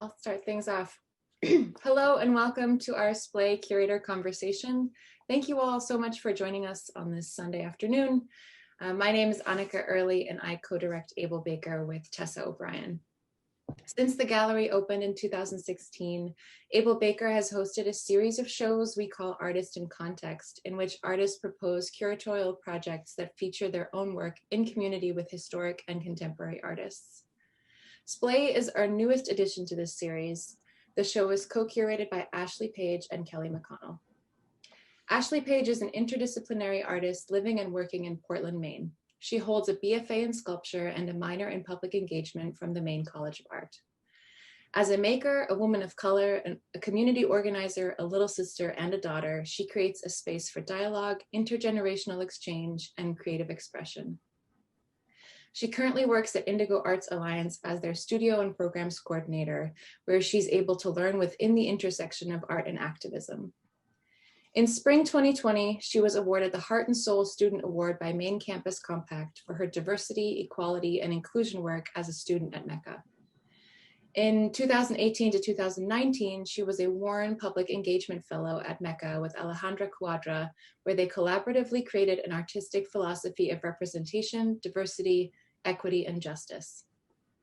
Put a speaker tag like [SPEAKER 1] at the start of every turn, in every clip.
[SPEAKER 1] I'll start things off. Hello and welcome to our SPLAY Curator conversation. Thank you all so much for joining us on this Sunday afternoon. My name is Annika Early and I co-direct Able Baker with Tessa O'Brien. Since the gallery opened in 2016, Able Baker has hosted a series of shows we call Artist in Context, in which artists propose curatorial projects that feature their own work in community with historic and contemporary artists. SPLAY is our newest addition to this series. The show is co-curated by Ashley Page and Kelly McConnell. Ashley Page is an interdisciplinary artist living and working in Portland, Maine. She holds a BFA in sculpture and a minor in public engagement from the Maine College of Art. As a maker, a woman of color, a community organizer, a little sister, and a daughter, she creates a space for dialogue, intergenerational exchange, and creative expression. She currently works at Indigo Arts Alliance as their studio and programs coordinator, where she's able to learn within the intersection of art and activism. In spring 2020, she was awarded the Heart and Soul Student Award by Maine Campus Compact for her diversity, equality, and inclusion work as a student at Mecca. In 2018 to 2019, she was a Warren Public Engagement Fellow at Mecca with Alejandra Cuadra, where they collaboratively created an artistic philosophy of representation, diversity, equity, and justice.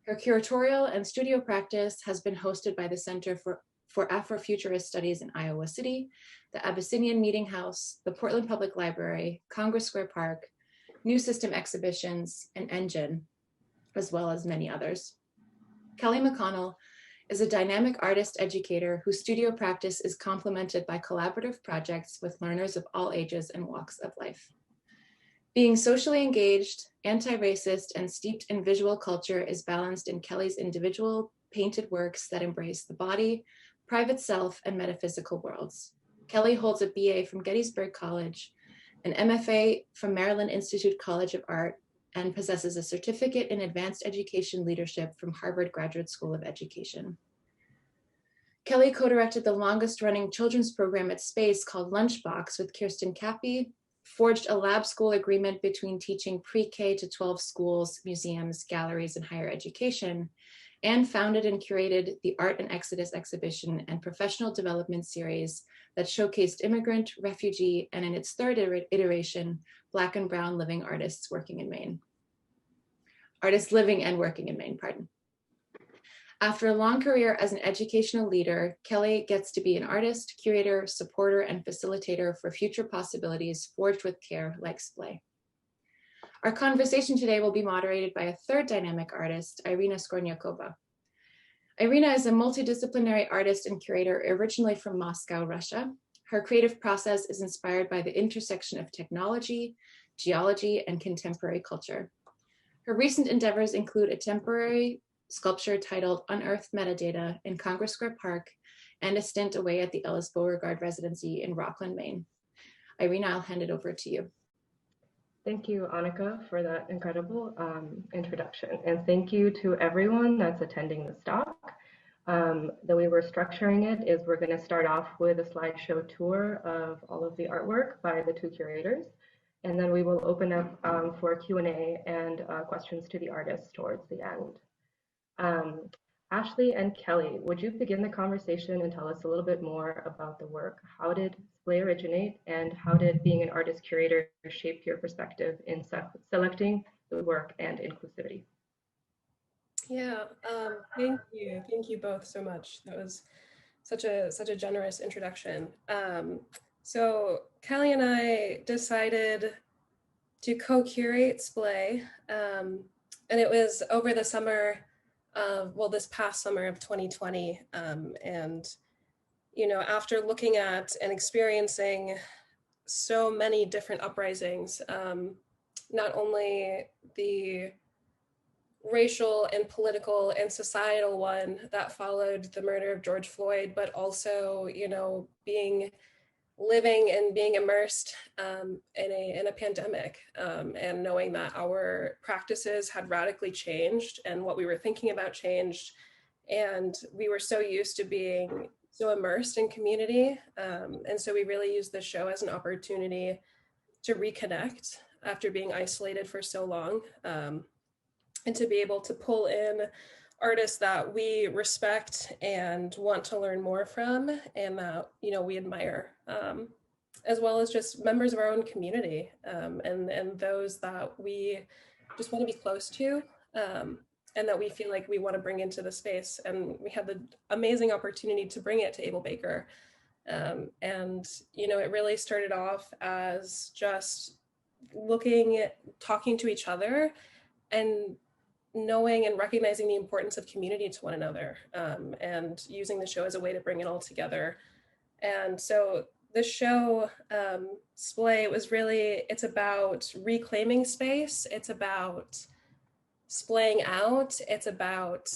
[SPEAKER 1] Her curatorial and studio practice has been hosted by the Center for Afrofuturist Studies in Iowa City, the Abyssinian Meeting House, the Portland Public Library, Congress Square Park, New System Exhibitions, and Engine, as well as many others. Kelly McConnell is a dynamic artist educator whose studio practice is complemented by collaborative projects with learners of all ages and walks of life. Being socially engaged, anti-racist, and steeped in visual culture is balanced in Kelly's individual painted works that embrace the body, private self, and metaphysical worlds. Kelly holds a BA from Gettysburg College, an MFA from Maryland Institute College of Art, and possesses a certificate in advanced education leadership from Harvard Graduate School of Education. Kelly co-directed the longest running children's program at Space called Lunchbox with Kirsten Cappy, forged a lab school agreement between teaching pre-K to 12 schools, museums, galleries, and higher education, and founded and curated the Art and Exodus exhibition and professional development series that showcased immigrant, refugee, and in its third iteration, Black and Brown living artists working in Maine. Artists living and working in Maine, pardon. After a long career as an educational leader, Kelly gets to be an artist, curator, supporter, and facilitator for future possibilities forged with care like SPLAY. Our conversation today will be moderated by a third dynamic artist, Irina Skornyakova. Irina is a multidisciplinary artist and curator originally from Moscow, Russia. Her creative process is inspired by the intersection of technology, geology, and contemporary culture. Her recent endeavors include a temporary sculpture titled Unearthed Metadata in Congress Square Park and a stint away at the Ellis Beauregard Residency in Rockland, Maine. Irina, I'll hand it over to you.
[SPEAKER 2] Thank you, Annika, for that incredible introduction. And thank you to everyone that's attending this talk. The way we're structuring it is we're going to start off with a slideshow tour of all of the artwork by the two curators. And then we will open up for Q&A and questions to the artists towards the end. Ashley and Kelly, would you begin the conversation and tell us a little bit more about the work? How did SPLAY originate, and how did being an artist curator shape your perspective in selecting the work and inclusivity?
[SPEAKER 3] Yeah, thank you both so much. That was such a generous introduction. So Kelly and I decided to co-curate SPLAY, and it was over the summer of, well, this past summer of 2020. And, you know, after looking at and experiencing so many different uprisings, not only the racial and political and societal one that followed the murder of George Floyd, but also, you know, living and being immersed in a pandemic, and knowing that our practices had radically changed and what we were thinking about changed. And we were so used to being so immersed in community. And so we really used this show as an opportunity to reconnect after being isolated for so long, and to be able to pull in artists that we respect and want to learn more from, and that, you know, we admire, as well as just members of our own community, and those that we just want to be close to, and that we feel like we want to bring into the space. And we had the amazing opportunity to bring it to Able Baker. And, you know, it really started off as just talking to each other, and knowing and recognizing the importance of community to one another, and using the show as a way to bring it all together. And so the show, SPLAY, it's about reclaiming space. It's about splaying out. It's about,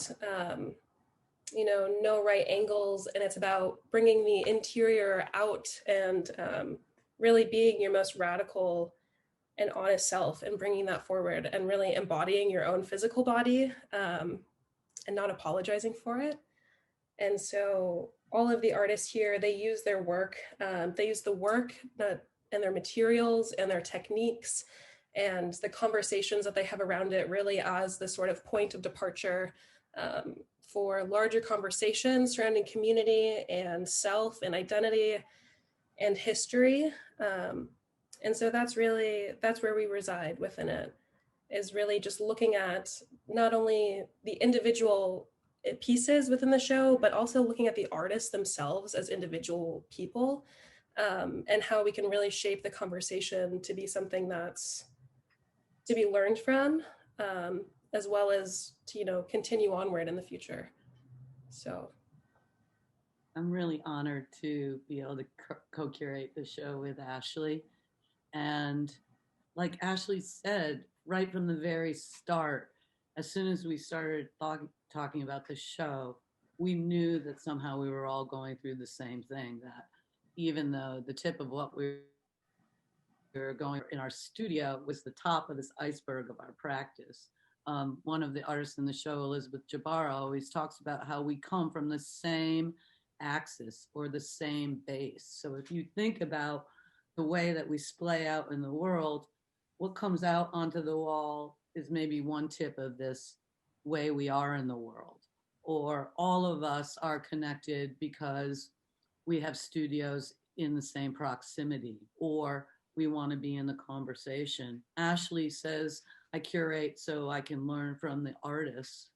[SPEAKER 3] you know, no right angles. And it's about bringing the interior out, and really being your most radical and honest self, and bringing that forward, and really embodying your own physical body, and not apologizing for it. And so all of the artists here, they use their work, they use the work and their materials and their techniques and the conversations that they have around it, really as the sort of point of departure, for larger conversations surrounding community and self and identity and history. And so that's where we reside within it, is really just looking at not only the individual pieces within the show, but also looking at the artists themselves as individual people, and how we can really shape the conversation to be something that's to be learned from, as well as to, you know, continue onward in the future. So
[SPEAKER 4] I'm really honored to be able to co-curate the show with Ashley. And like Ashley said, right from the very start, as soon as we started talking about the show, we knew that somehow we were all going through the same thing, that even though the tip of what we were going in our studio was the top of this iceberg of our practice. One of the artists in the show, Elizabeth Jabara, always talks about how we come from the same axis or the same base. So if you think about the way that we splay out in the world, what comes out onto the wall is maybe one tip of this way we are in the world. Or all of us are connected because we have studios in the same proximity, or we want to be in the conversation. Ashley says, I curate so I can learn from the artists.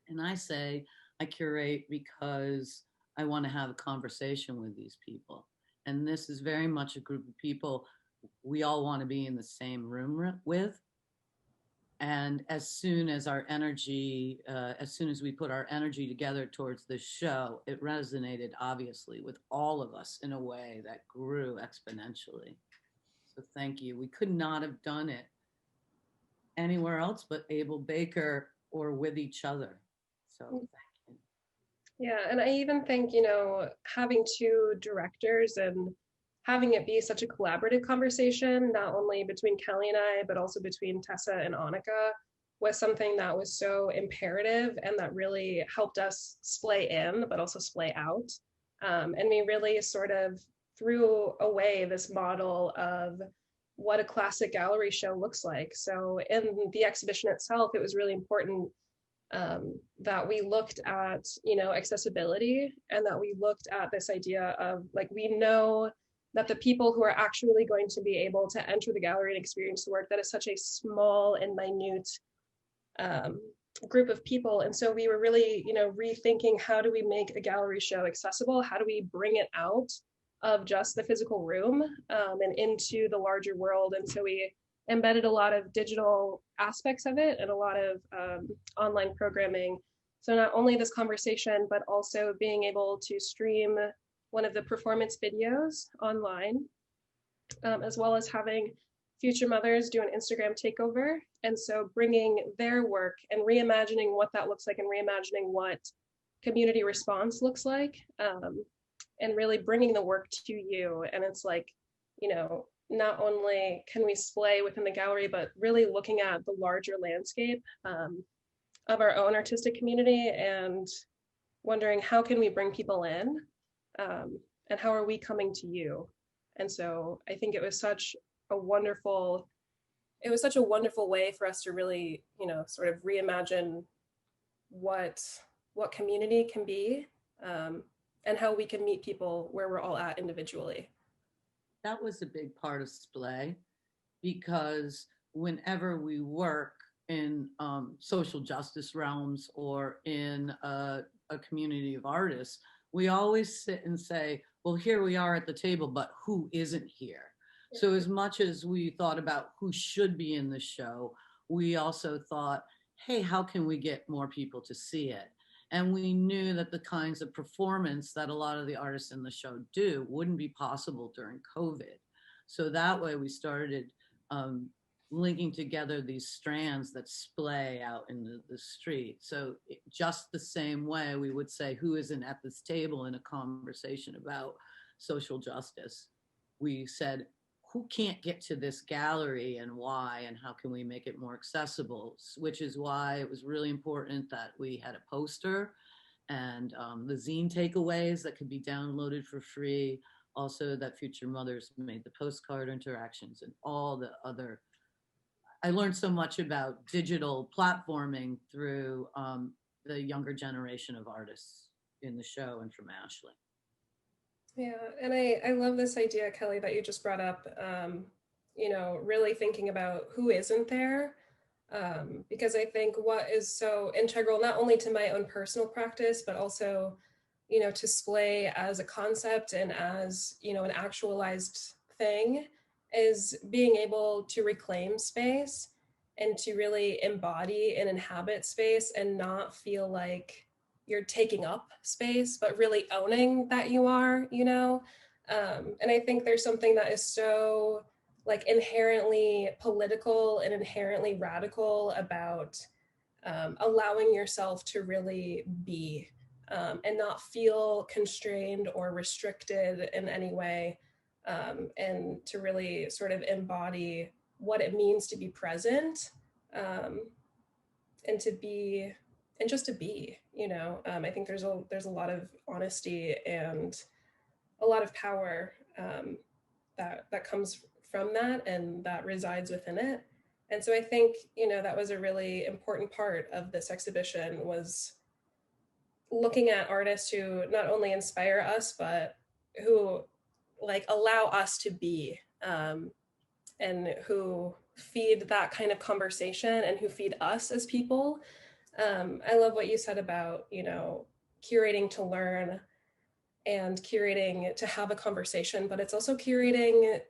[SPEAKER 4] And I say, I curate because I want to have a conversation with these people. And this is very much a group of people we all want to be in the same room with. And as soon as we put our energy together towards this show, it resonated obviously with all of us in a way that grew exponentially. So thank you. We could not have done it anywhere else but Able Baker or with each other. So thank you.
[SPEAKER 3] yeah, and I even think, you know, having two directors and having it be such a collaborative conversation, not only between Kelly and I, but also between Tessa and Annika, was something that was so imperative, and that really helped us splay in, but also splay out. And we really sort of threw away this model of what a classic gallery show looks like. So in the exhibition itself, it was really important that we looked at, you know, accessibility, and that we looked at this idea of, like, we know that the people who are actually going to be able to enter the gallery and experience the work, that is such a small and minute group of people. And so we were really, you know, rethinking, how do we make a gallery show accessible? How do we bring it out of just the physical room, and into the larger world? And so we embedded a lot of digital aspects of it, and a lot of online programming. So not only this conversation, but also being able to stream one of the performance videos online, as well as having Future Mothers do an Instagram takeover. And so bringing their work and reimagining what that looks like, and reimagining what community response looks like, and really bringing the work to you. And it's like, you know, not only can we splay within the gallery, but really looking at the larger landscape of our own artistic community, and wondering, how can we bring people in, and how are we coming to you? And so I think it was such a wonderful way for us to really, you know, sort of reimagine what community can be, and how we can meet people where we're all at individually.
[SPEAKER 4] That was a big part of SPLAY, because whenever we work in social justice realms or in a community of artists, we always sit and say, well, here we are at the table, but who isn't here? So as much as we thought about who should be in the show, we also thought, hey, how can we get more people to see it? And we knew that the kinds of performance that a lot of the artists in the show do wouldn't be possible during COVID. So that way we started linking together these strands that splay out in the street. So just the same way we would say, who isn't at this table in a conversation about social justice? We said, who can't get to this gallery and why, and how can we make it more accessible? Which is why it was really important that we had a poster and the zine takeaways that could be downloaded for free. Also that Future Mothers made the postcard interactions and all the other. I learned so much about digital platforming through the younger generation of artists in the show and from Ashley.
[SPEAKER 3] Yeah, and I love this idea, Kelly, that you just brought up, really thinking about who isn't there, because I think what is so integral, not only to my own personal practice, but also, to SPLAY as a concept and as, an actualized thing, is being able to reclaim space and to really embody and inhabit space and not feel like you're taking up space, but really owning that you are, and I think there's something that is so like inherently political and inherently radical about allowing yourself to really be, and not feel constrained or restricted in any way, and to really sort of embody what it means to be present, and to be, and just to be, I think there's a lot of honesty and a lot of power, that comes from that and that resides within it. And so I think, that was a really important part of this exhibition, was looking at artists who not only inspire us, but who like allow us to be, and who feed that kind of conversation and who feed us as people. I love what you said about, curating to learn and curating to have a conversation, but it's also curating,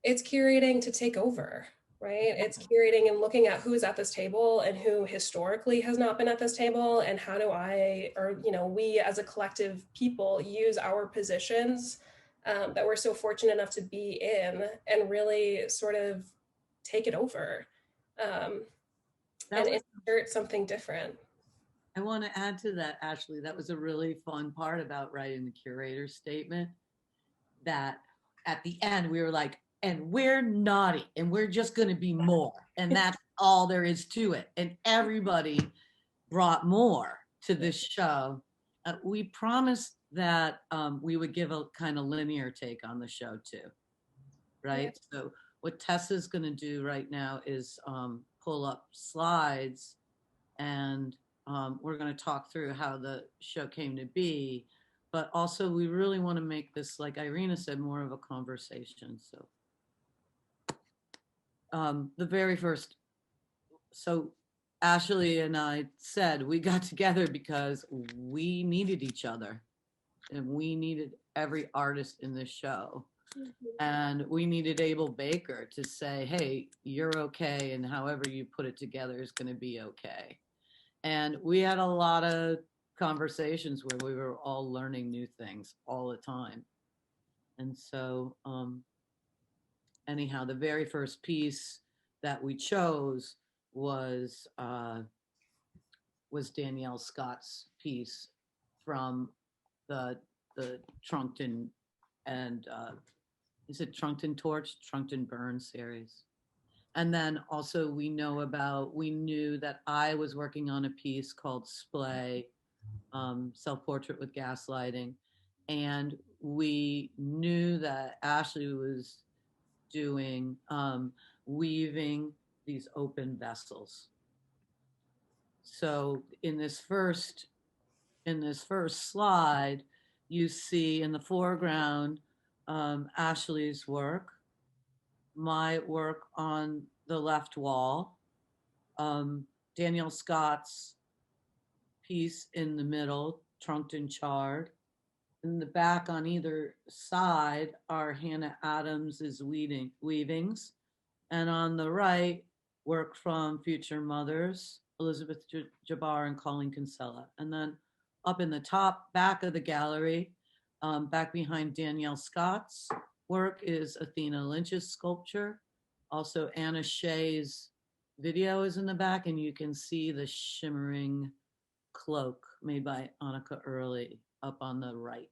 [SPEAKER 3] it's curating to take over, right? It's curating and looking at who's at this table and who historically has not been at this table, and how do I, or, we as a collective people use our positions, that we're so fortunate enough to be in, and really sort of take it over, and insert something different.
[SPEAKER 4] I want to add to that, Ashley. That was a really fun part about writing the curator statement, that at the end we were like, and we're naughty and we're just going to be more. And that's all there is to it. And everybody brought more to this show. We promised that we would give a kind of linear take on the show too, right? Yeah. So what Tessa's going to do right now is pull up slides, and we're going to talk through how the show came to be, but also we really want to make this, like Irina said, more of a conversation. So the very first, so Ashley and I said we got together because we needed each other, and we needed every artist in this show. And we needed Abel Baker to say, hey, you're okay, and however you put it together is going to be okay. And we had a lot of conversations where we were all learning new things all the time. And so anyhow, the very first piece that we chose was Danielle Scott's piece from the Trunkton and is it Trunkton Torch, Trunkton Burn series. And then also we knew that I was working on a piece called SPLAY, Self-Portrait with Gaslighting. And we knew that Ashley was doing weaving these open vessels. So in this first slide, you see in the foreground Ashley's work, my work on the left wall, Danielle Scott's piece in the middle, trunked and charred. In the back on either side are Hannah Adams's weavings. And on the right, work from Future Mothers, Elizabeth Jabbar and Colleen Kinsella. And then up in the top back of the gallery, back behind Danielle Scott's work, is Athena Lynch's sculpture. Also, Anna Shea's video is in the back, and you can see the shimmering cloak made by Annika Early up on the right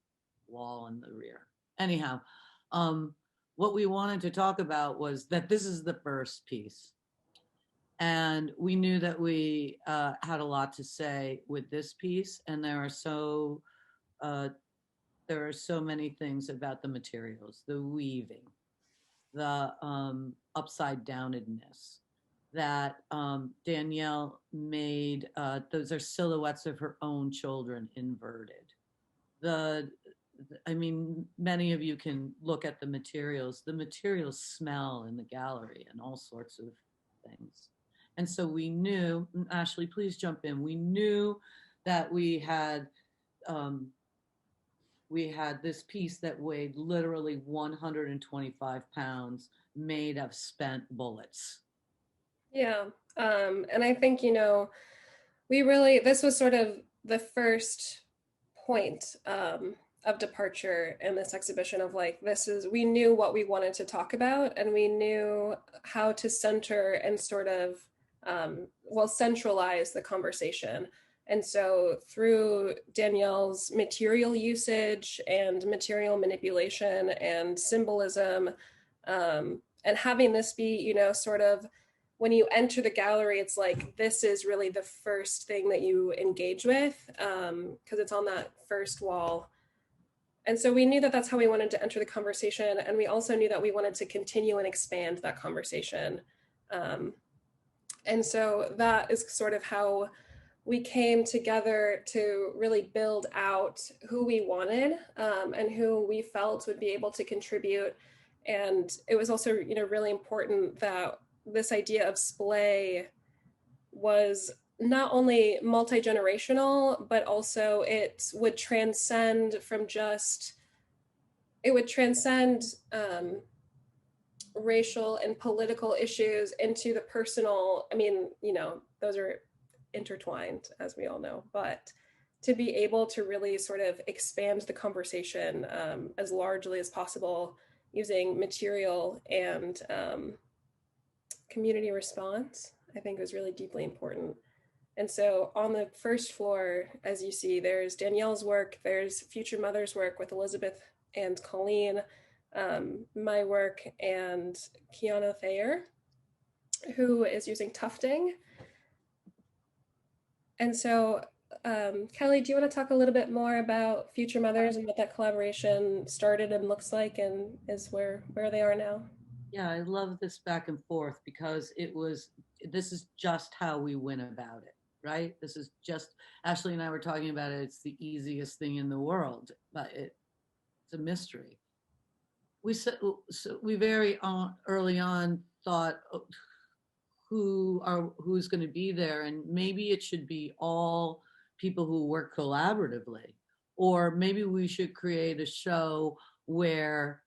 [SPEAKER 4] wall in the rear. Anyhow, what we wanted to talk about was that this is the first piece. And we knew that we had a lot to say with this piece, and there are so many things about the materials, the weaving, the upside downedness that Danielle made. Those are silhouettes of her own children inverted. I mean, many of you can look at the materials. The materials smell in the gallery and all sorts of things. And so we knew, Ashley, please jump in. We knew that we had this piece that weighed literally 125 pounds made of spent bullets.
[SPEAKER 3] Yeah. And I think, this was sort of the first point of departure in this exhibition of like, we knew what we wanted to talk about, and we knew how to center and sort of, centralize the conversation. And so through Danielle's material usage and material manipulation and symbolism, and having this be, sort of, when you enter the gallery, it's like, this is really the first thing that you engage with, because it's on that first wall. And so we knew that that's how we wanted to enter the conversation. And we also knew that we wanted to continue and expand that conversation. And so that is sort of how we came together to really build out who we wanted, and who we felt would be able to contribute. And it was also, really important that this idea of SPLAY was not only multi-generational, but also it would transcend racial and political issues into the personal. I mean, those are intertwined, as we all know, but to be able to really sort of expand the conversation as largely as possible using material and community response, I think was really deeply important. And so on the first floor, as you see, there's Danielle's work, there's Future Mother's work with Elizabeth and Colleen, my work, and Kiana Thayer, who is using tufting. And so, Kelly, do you want to talk a little bit more about Future Mothers and what that collaboration started and looks like and is where they are now?
[SPEAKER 4] Yeah, I love this back and forth because this is just how we went about it, right? This is just, Ashley and I were talking about it. It's the easiest thing in the world, but it's a mystery. We very early on thought, who's going to be there, and maybe it should be all people who work collaboratively, or maybe we should create a show where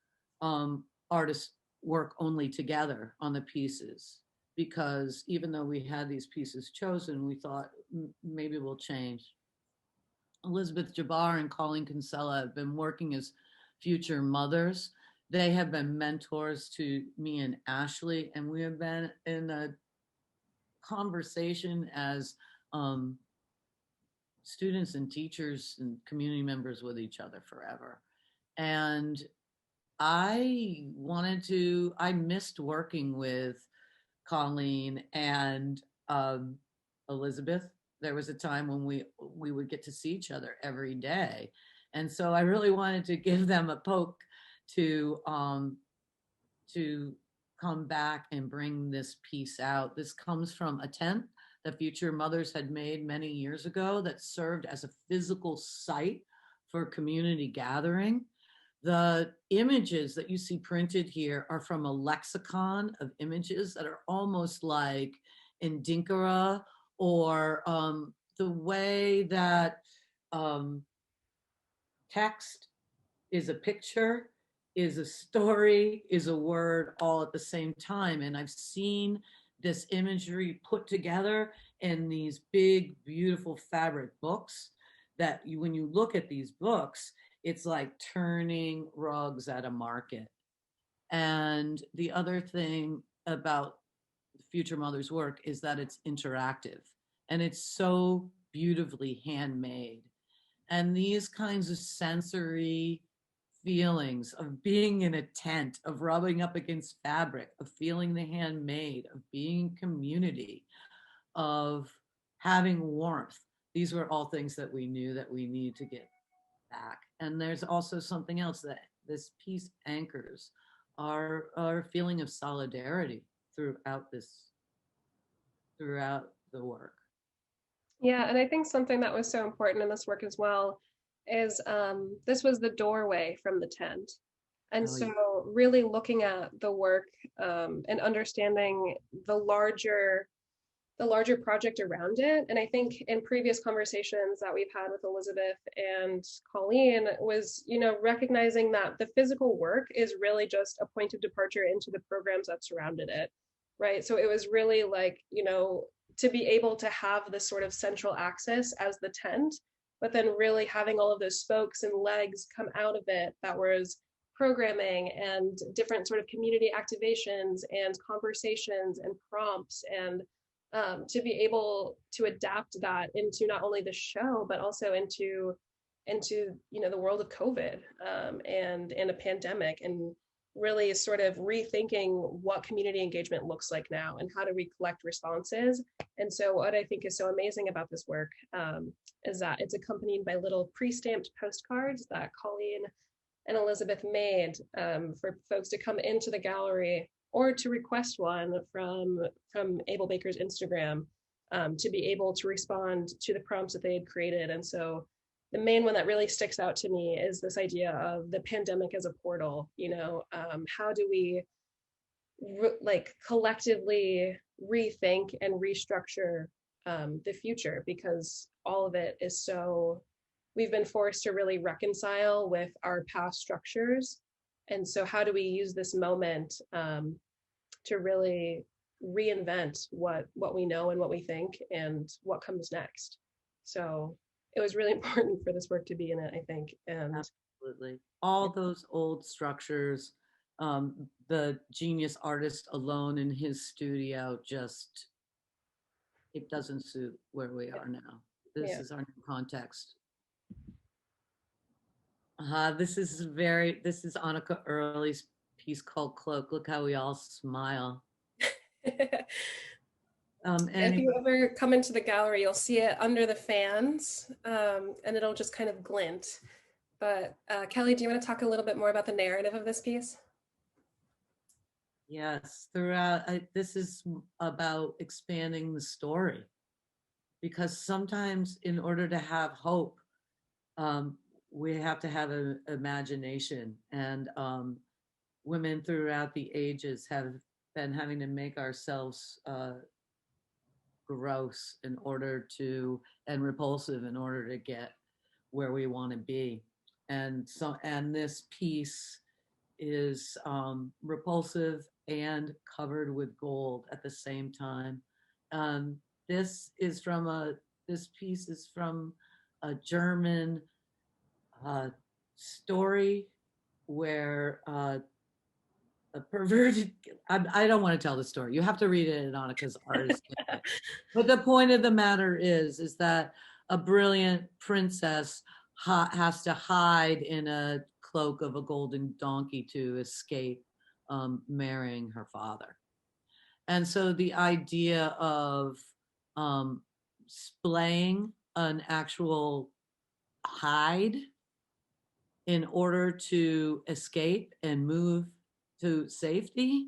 [SPEAKER 4] artists work only together on the pieces, because even though we had these pieces chosen, we thought maybe we'll change. Elizabeth Jabbar and Colleen Kinsella have been working as Future Mothers. They have been mentors to me and Ashley, and we have been in a conversation as students and teachers and community members with each other forever. And I missed working with Colleen and Elizabeth. There was a time when we would get to see each other every day. And so I really wanted to give them a poke to come back and bring this piece out. This comes from a tent that Future Mothers had made many years ago that served as a physical site for community gathering. The images that you see printed here are from a lexicon of images that are almost like Indinkara, or the way that text is a picture, is a story, is a word, all at the same time. And I've seen this imagery put together in these big, beautiful fabric books that when you look at these books, it's like turning rugs at a market. And the other thing about Future Mother's work is that it's interactive and it's so beautifully handmade. And these kinds of sensory feelings of being in a tent, of rubbing up against fabric, of feeling the handmade, of being community, of having warmth. These were all things that we knew that we need to get back. And there's also something else that this piece anchors, our feeling of solidarity throughout the work.
[SPEAKER 3] Yeah, and I think something that was so important in this work as well is this was the doorway from the tent. And so really looking at the work and understanding the larger project around it. And I think in previous conversations that we've had with Elizabeth and Colleen was, recognizing that the physical work is really just a point of departure into the programs that surrounded it, right? So it was really like, to be able to have this sort of central axis as the tent, but then really having all of those spokes and legs come out of it that was programming and different sort of community activations and conversations and prompts, and to be able to adapt that into not only the show but also into the world of COVID and a pandemic, and really sort of rethinking what community engagement looks like now and how do we collect responses. And so what I think is so amazing about this work is that it's accompanied by little pre-stamped postcards that Colleen and Elizabeth made for folks to come into the gallery or to request one from Abel Baker's Instagram to be able to respond to the prompts that they had created. And so the main one that really sticks out to me is this idea of the pandemic as a portal. How do we collectively rethink and restructure the future, because all of it is so, we've been forced to really reconcile with our past structures. And so how do we use this moment to really reinvent what we know and what we think and what comes next? So it was really important for this work to be in it, I think. And
[SPEAKER 4] absolutely, all those old structures, the genius artist alone in his studio, just, it doesn't suit where we are now. This is our new context. This is Annika Early's piece called Cloak. Look how we all smile.
[SPEAKER 3] And if you ever come into the gallery, you'll see it under the fans, and it'll just kind of glint. But Kelly, do you want to talk a little bit more about the narrative of this piece?
[SPEAKER 4] Yes, throughout, this is about expanding the story, because sometimes in order to have hope, we have to have an imagination, and women throughout the ages have been having to make ourselves gross in order to, and repulsive in order to get where we want to be. And this piece is repulsive and covered with gold at the same time. This piece is from a German story where a perverted, I don't want to tell the story. You have to read it in Annika's artist. But the point of the matter is that a brilliant princess has to hide in a cloak of a golden donkey to escape marrying her father. And so the idea of splaying an actual hide in order to escape and move to safety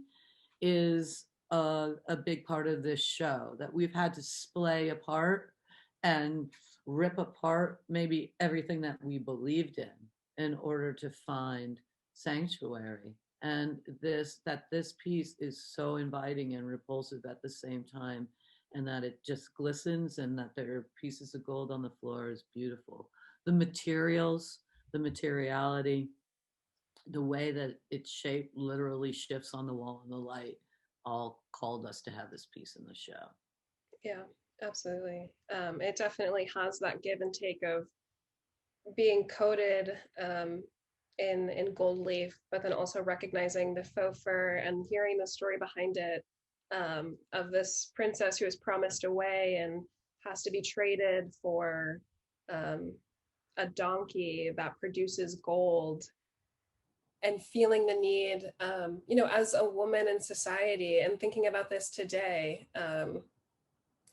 [SPEAKER 4] is a big part of this show, that we've had to splay apart and rip apart maybe everything that we believed in order to find sanctuary. And this piece is so inviting and repulsive at the same time, and that it just glistens, and that there are pieces of gold on the floor is beautiful. The materials, the materiality, the way that it's shaped literally shifts on the wall, and the light all called us to have this piece in the show.
[SPEAKER 3] Yeah, absolutely. It definitely has that give and take of being coated in gold leaf, but then also recognizing the faux fur and hearing the story behind it, of this princess who is promised away and has to be traded for a donkey that produces gold, and feeling the need, as a woman in society, and thinking about this today.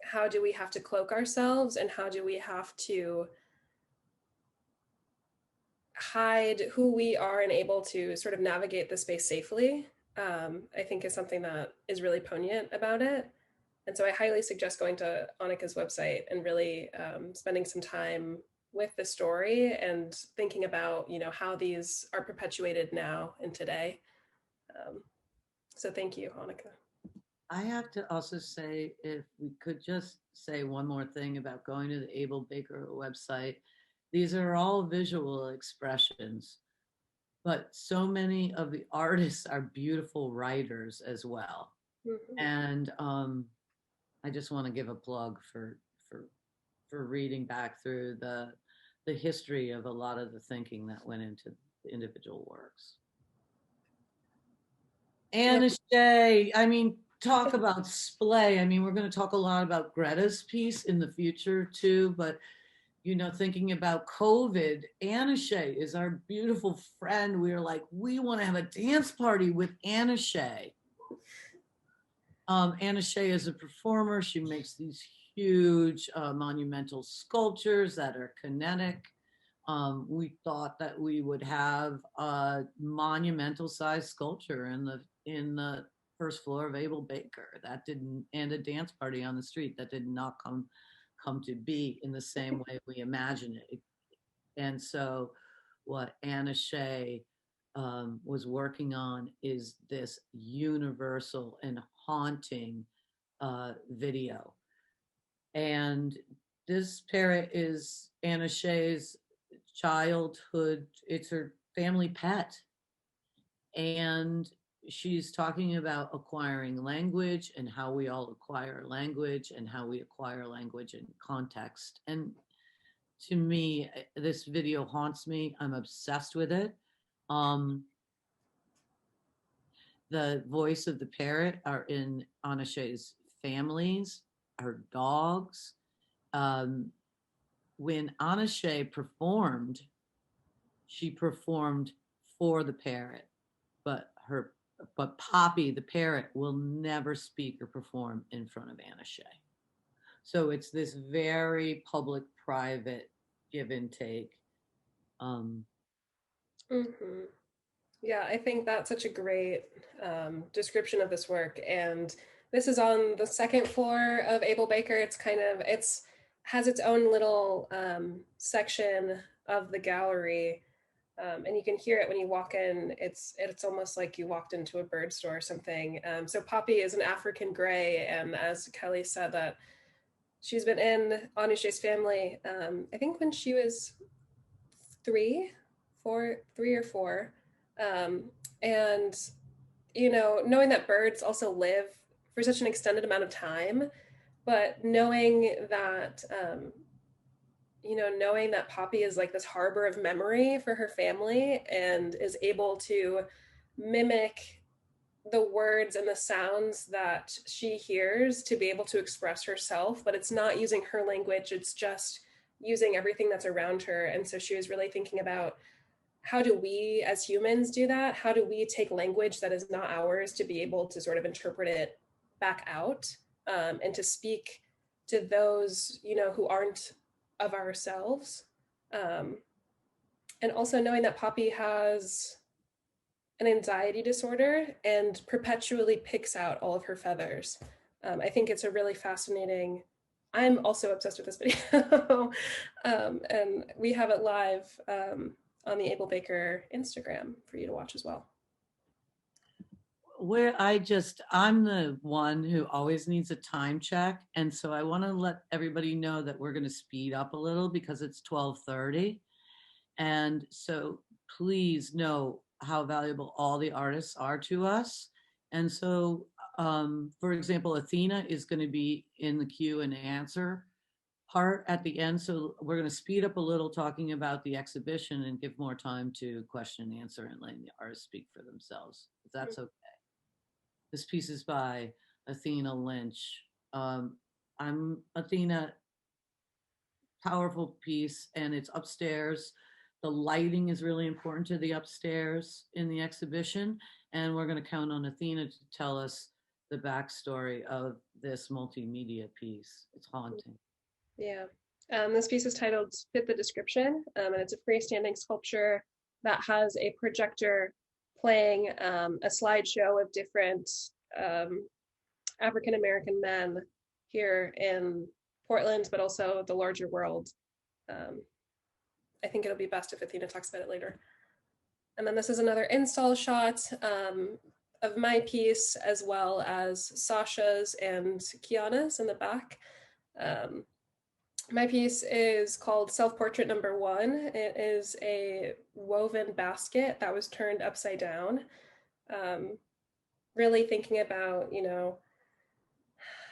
[SPEAKER 3] How do we have to cloak ourselves, and how do we have to hide who we are and able to sort of navigate the space safely, I think is something that is really poignant about it. And so I highly suggest going to Annika's website and really spending some time with the story and thinking about, how these are perpetuated now and today. So thank you, Annika.
[SPEAKER 4] I have to also say, if we could just say one more thing about going to the Abel Baker website, these are all visual expressions, but so many of the artists are beautiful writers as well. Mm-hmm. And I just want to give a plug for reading back through the history of a lot of the thinking that went into the individual works. Anna Shea, I mean, talk about splay. I mean, we're going to talk a lot about Greta's piece in the future too, but thinking about COVID, Anna Shea is our beautiful friend. We were like, we want to have a dance party with Anna Shea. Anna Shea is a performer. She makes these huge monumental sculptures that are kinetic. We thought that we would have a monumental sized sculpture in the first floor of Abel Baker. That didn't, and a dance party on the street that did not come to be in the same way we imagined it. And so what Anna Shea was working on is this universal and haunting video. And this parrot is Anna Shea's childhood, it's her family pet. And she's talking about acquiring language and how we all acquire language and how we acquire language in context. And to me, this video haunts me. I'm obsessed with it. The voice of the parrot are in Anna Shea's families, her dogs. When Anna Shea performed, she performed for the parrot, but Poppy, the parrot, will never speak or perform in front of Anna Shea. So it's this very public-private give and take.
[SPEAKER 3] Yeah, I think that's such a great description of this work. And this is on the second floor of Abel Baker. It's has its own little section of the gallery. And you can hear it when you walk in. It's almost like you walked into a bird store or something. So Poppy is an African gray, and as Kelly said, that she's been in Anna Shea's family, I think when she was 3 or 4. And knowing that birds also live for such an extended amount of time, but knowing that knowing that Poppy is like this harbor of memory for her family and is able to mimic the words and the sounds that she hears to be able to express herself, but it's not using her language, it's just using everything that's around her. And so she was really thinking about, how do we as humans do that? How do we take language that is not ours to be able to sort of interpret it back out, and to speak to those, who aren't of ourselves. And also knowing that Poppy has an anxiety disorder and perpetually picks out all of her feathers. I think it's a really fascinating. I'm also obsessed with this video, and we have it live on the Able Baker Instagram for you to watch as well.
[SPEAKER 4] I'm the one who always needs a time check. And so I want to let everybody know that we're going to speed up a little because it's 12:30. And so please know how valuable all the artists are to us. And so, for example, Athena is going to be in the Q and answer part at the end. So we're going to speed up a little talking about the exhibition and give more time to question and answer and letting the artists speak for themselves, if that's okay. This piece is by Athena Lynch. I'm Athena, powerful piece, and it's upstairs. The lighting is really important to the upstairs in the exhibition, and we're going to count on Athena to tell us the backstory of this multimedia piece. It's haunting.
[SPEAKER 3] Yeah. This piece is titled Fit the Description, and it's a freestanding sculpture that has a projector playing a slideshow of different African-American men here in Portland, but also the larger world. I think it'll be best if Athena talks about it later. And then this is another install shot of my piece, as well as Sasha's and Kiana's in the back. My piece is called Self-Portrait Number 1. It is a woven basket that was turned upside down. Really thinking about, you know,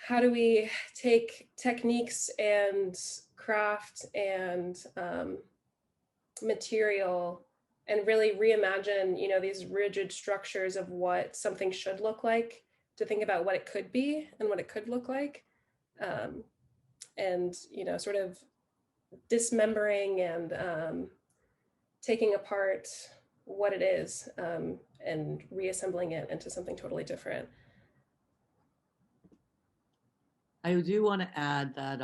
[SPEAKER 3] how do we take techniques and craft and material and really reimagine, you know, these rigid structures of what something should look like, to think about what it could be and what it could look like. And, you know, sort of dismembering and taking apart what it is and reassembling it into something totally different.
[SPEAKER 4] I do want to add that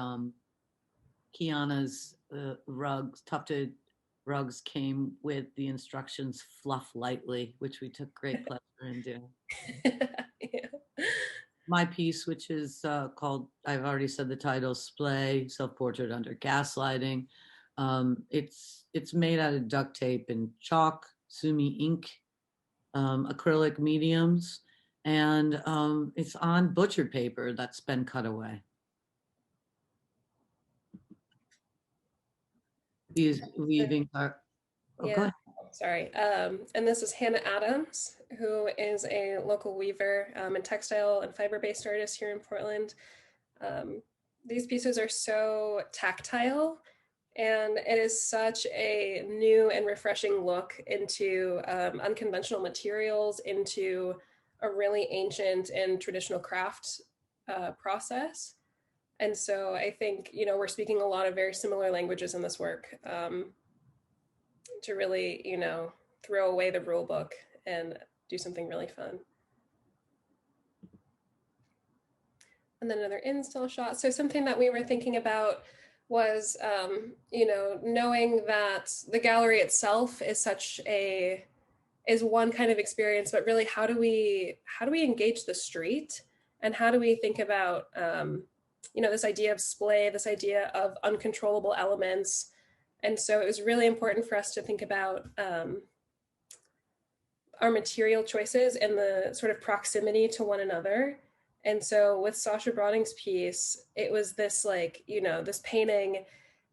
[SPEAKER 4] Kiana's rugs, tufted rugs, came with the instructions "fluff lightly," which we took great pleasure in doing.
[SPEAKER 3] Yeah.
[SPEAKER 4] My piece, which is called, I've already said the title, "SPLAY: Self-Portrait Under Gaslighting." It's made out of duct tape and chalk, sumi ink, acrylic mediums, and it's on butchered paper that's been cut away. These weaving are. Oh,
[SPEAKER 3] Yeah, sorry. And this is Hannah Adams, who is a local weaver and textile and fiber-based artist here in Portland. These pieces are so tactile, and it is such a new and refreshing look into unconventional materials, into a really ancient and traditional craft process. And so I think, you know, we're speaking a lot of very similar languages in this work to really, you know, throw away the rule book and do something really fun. And then another install shot. So something that we were thinking about was, you know, knowing that the gallery itself is is one kind of experience, but really how do we engage the street, and how do we think about, you know, this idea of splay, this idea of uncontrollable elements. And so it was really important for us to think about our material choices and the sort of proximity to one another. And so with Sasha Broding's piece, it was this, like, you know, this painting,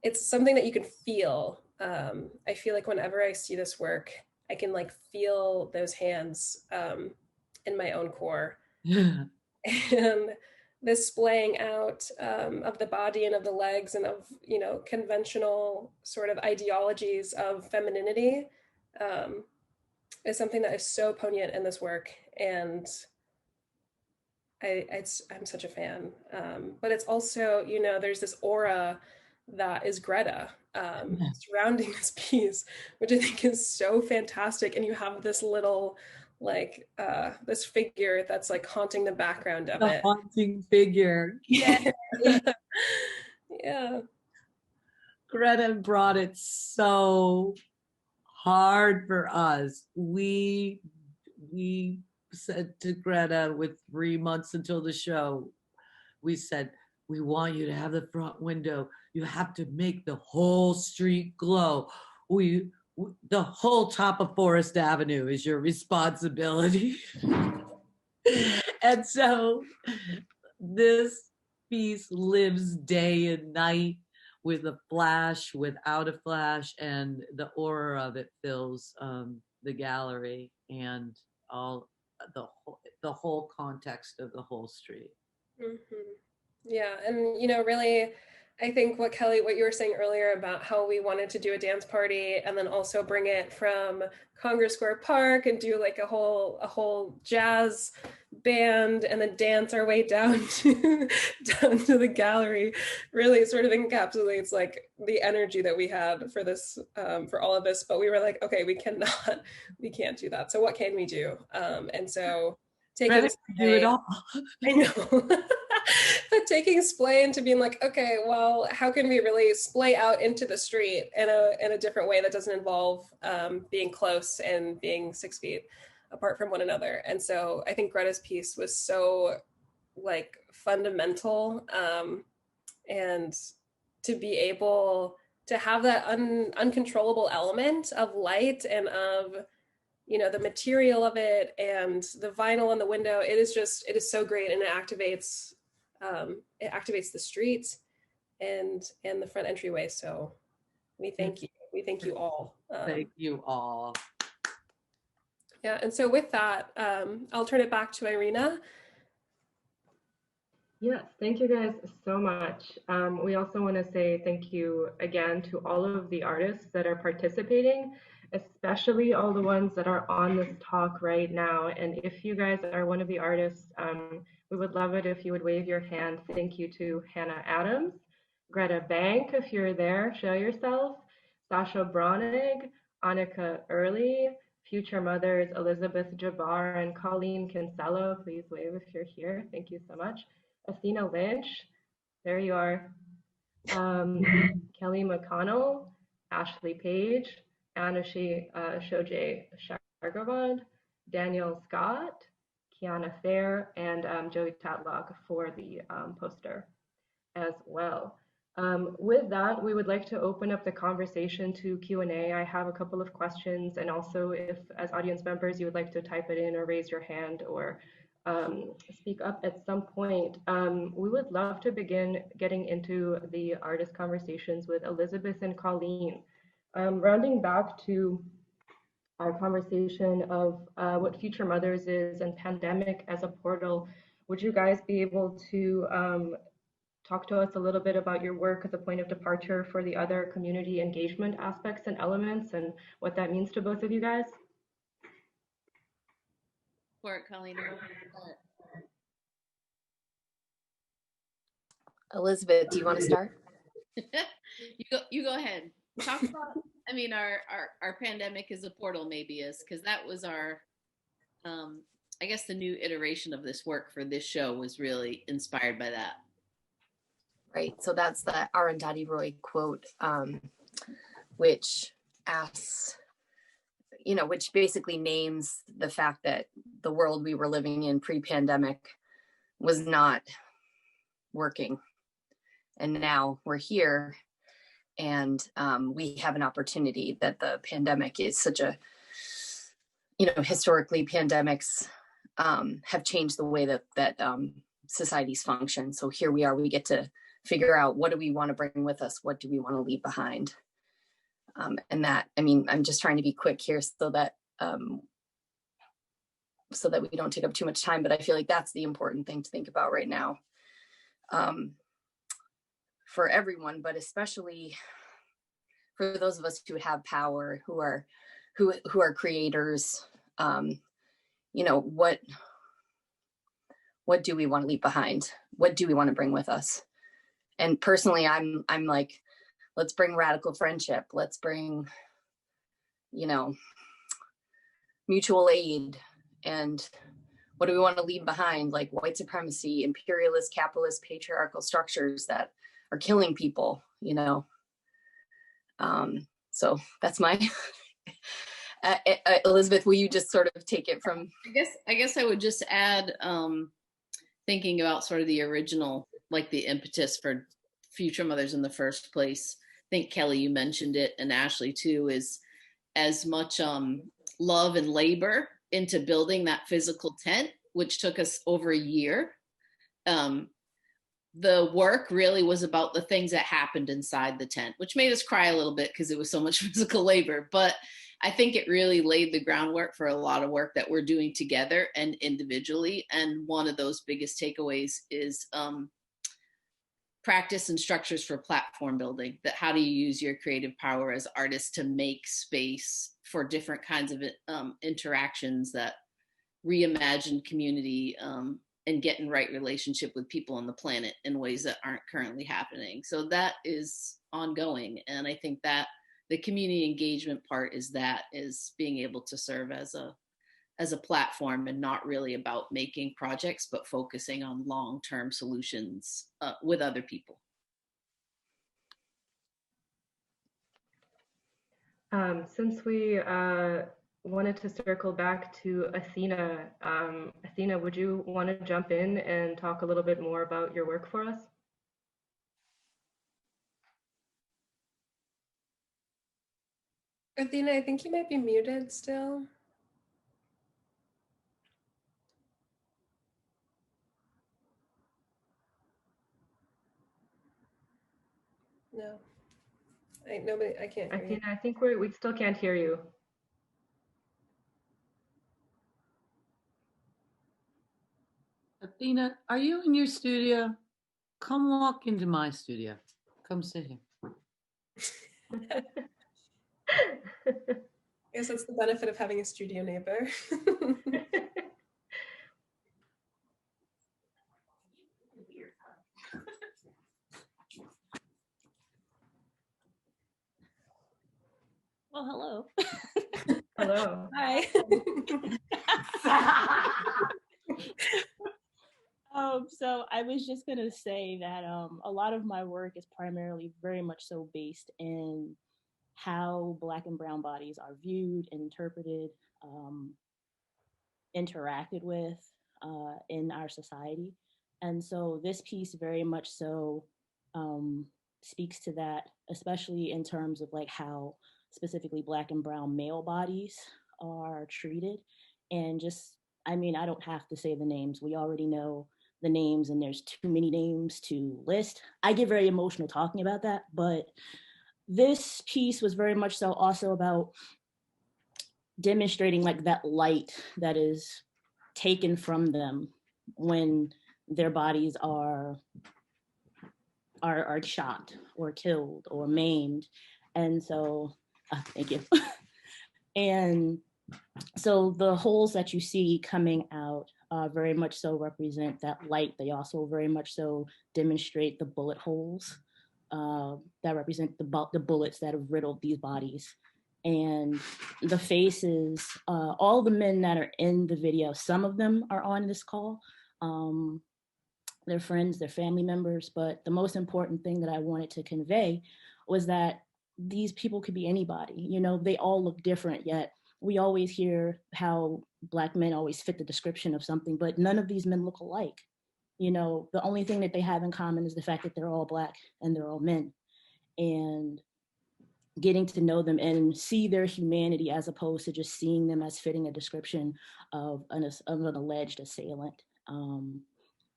[SPEAKER 3] it's something that you can feel. I feel like whenever I see this work, I can like feel those hands in my own core. And this splaying out of the body and of the legs and of, you know, conventional sort of ideologies of femininity is something that is so poignant in this work. And I'm such a fan. But it's also, you know, there's this aura that is Greta surrounding this piece, which I think is so fantastic. And you have this little, like, this figure that's like haunting the background of it.
[SPEAKER 4] Haunting figure.
[SPEAKER 3] Yeah. Yeah.
[SPEAKER 4] Greta brought it so hard for us. We we said to Greta with 3 months until the show, we said, we want you to have the front window. You have to make the whole street glow. The whole top of Forest Avenue is your responsibility. And so this piece lives day and night with a flash, without a flash, and the aura of it fills the gallery and all the whole context of the whole street.
[SPEAKER 3] Mm-hmm. Yeah, and really, I think what you were saying earlier about how we wanted to do a dance party and then also bring it from Congress Square Park and do like a whole jazz band and then dance our way down to the gallery really sort of encapsulates like the energy that we had for this for all of this. But we were like, okay, we can't do that. So what can we do? And so taking
[SPEAKER 4] do it all.
[SPEAKER 3] I know. But taking splay into being like, okay, well, how can we really splay out into the street in a different way that doesn't involve being close and being 6 feet apart from one another? And so I think Greta's piece was so like fundamental, and to be able to have that uncontrollable element of light and of the material of it and the vinyl on the window. It is so great, and it activates the streets and the front entryway. So we thank you. We thank you all.
[SPEAKER 4] Thank you all.
[SPEAKER 3] Yeah, and so with that, I'll turn it back to Irina.
[SPEAKER 2] Yes, thank you guys so much. We also want to say thank you again to all of the artists that are participating, especially all the ones that are on this talk right now. And if you guys are one of the artists, we would love it if you would wave your hand. Thank you to Hannah Adams, Greta Bank, if you're there, show yourself, Sasha Bronig, Annika Early, Future Mothers, Elizabeth Jabbar, and Colleen Kinsella. Please wave if you're here. Thank you so much. Athena Lynch, there you are. Kelly McConnell, Ashley Page, Anna Shoje Shargavad, Daniel Scott, Kiana Fair, and Joey Tatlock for the poster as well. With that, we would like to open up the conversation to Q&A. I have a couple of questions, and also if as audience members you would like to type it in or raise your hand or speak up at some point. We would love to begin getting into the artist conversations with Elizabeth and Colleen. Rounding back to our conversation of what Future Mothers is and pandemic as a portal, would you guys be able to talk to us a little bit about your work as a point of departure for the other community engagement aspects and elements and what that means to both of you guys?
[SPEAKER 5] For it, Colleen.
[SPEAKER 6] Elizabeth, do you want to start?
[SPEAKER 5] You go ahead. Talk about, I mean, our pandemic is a portal, maybe is, because that was our, I guess the new iteration of this work for this show was really inspired by that.
[SPEAKER 6] Right. So that's the Arundhati Roy quote, which asks, which basically names the fact that the world we were living in pre-pandemic was not working. And now we're here, and we have an opportunity that the pandemic is such a, historically pandemics have changed the way that societies function. So here we are, we get to figure out, what do we want to bring with us? What do we want to leave behind? And that, I'm just trying to be quick here so that we don't take up too much time, but I feel like that's the important thing to think about right now, for everyone, but especially for those of us who have power, who are creators. What do we want to leave behind? What do we want to bring with us? And personally, I'm like, let's bring radical friendship. Let's bring, mutual aid. And what do we want to leave behind? Like white supremacy, imperialist, capitalist, patriarchal structures that are killing people, So that's my, Elizabeth, will you just sort of take it from?
[SPEAKER 5] I guess I would just add, thinking about sort of the original, like the impetus for Future Mothers in the first place. I think Kelly, you mentioned it, and Ashley too, is as much love and labor into building that physical tent, which took us over a year. The work really was about the things that happened inside the tent, which made us cry a little bit because it was so much physical labor. But I think it really laid the groundwork for a lot of work that we're doing together and individually. And one of those biggest takeaways is practice and structures for platform building. That how do you use your creative power as artists to make space for different kinds of interactions that reimagine community and get in right relationship with people on the planet in ways that aren't currently happening. So that is ongoing. And I think that the community engagement part is being able to serve as a platform and not really about making projects, but focusing on long-term solutions with other people.
[SPEAKER 2] Since we wanted to circle back to Athena, Athena, would you want to jump in and talk a little bit more about your work for us?
[SPEAKER 3] Athena, I think you might be muted still. No. I can't hear you.
[SPEAKER 2] Athena, I think we still can't hear you.
[SPEAKER 4] Athena, are you in your studio? Come walk into my studio. Come sit here.
[SPEAKER 3] I guess that's the benefit of having a studio neighbor.
[SPEAKER 7] Well, hello.
[SPEAKER 2] Hello.
[SPEAKER 3] Hi.
[SPEAKER 7] So I was just gonna say that a lot of my work is primarily very much so based in how Black and brown bodies are viewed, interpreted, interacted with in our society. And so this piece very much so speaks to that, especially in terms of like how specifically Black and brown male bodies are treated. And just, I mean, I don't have to say the names. We already know the names and there's too many names to list. I get very emotional talking about that, but this piece was very much so also about demonstrating like that light that is taken from them when their bodies are shot or killed or maimed. And so, thank you. And so the holes that you see coming out very much so represent that light. They also very much so demonstrate the bullet holes that represent the bullets that have riddled these bodies. And the faces, all the men that are in the video, some of them are on this call. They're friends, they're family members, but the most important thing that I wanted to convey was that these people could be anybody. You know, they all look different, yet we always hear how Black men always fit the description of something, but none of these men look alike. You know, the only thing that they have in common is the fact that they're all Black and they're all men. And getting to know them and see their humanity as opposed to just seeing them as fitting a description of an alleged assailant.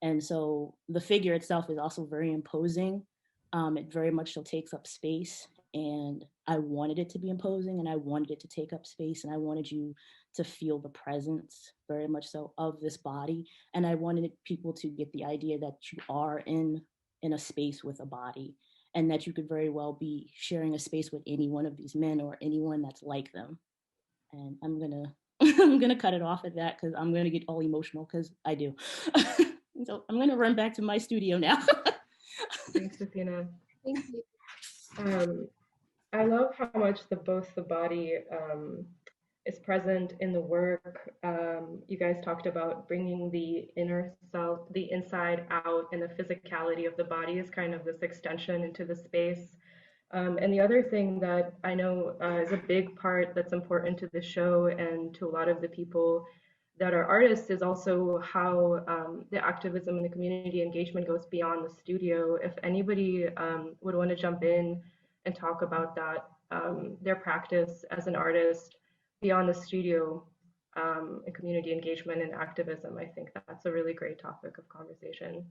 [SPEAKER 7] And so the figure itself is also very imposing. It very much so takes up space, and I wanted it to be imposing and I wanted it to take up space, and I wanted you to feel the presence very much so of this body. And I wanted people to get the idea that you are in a space with a body, and that you could very well be sharing a space with any one of these men or anyone that's like them. And I'm gonna cut it off at that because I'm gonna get all emotional because I do. So I'm gonna run back to my studio now.
[SPEAKER 2] Thanks, Athena.
[SPEAKER 3] Thank you.
[SPEAKER 2] I love how much both the body is present in the work. You guys talked about bringing the inner self, the inside out, and the physicality of the body is kind of this extension into the space. And the other thing that I know is a big part that's important to the show and to a lot of the people that are artists is also how the activism and the community engagement goes beyond the studio. If anybody would want to jump in and talk about that, their practice as an artist beyond the studio, and community engagement and activism, I think that's a really great topic of conversation.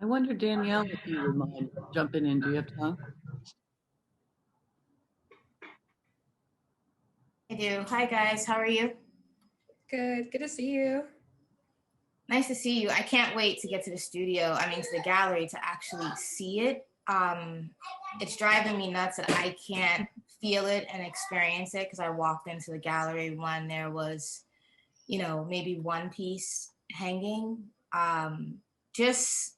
[SPEAKER 4] I wonder, Danielle, if you would mind jumping in. Do you have time?
[SPEAKER 8] I do. Hi guys, how are you?
[SPEAKER 3] Good to see you.
[SPEAKER 8] Nice to see you. I can't wait to get to the studio, I mean to the gallery, to actually see it. It's driving me nuts that I can't feel it and experience it, because I walked into the gallery when there was, you know, maybe one piece hanging. Just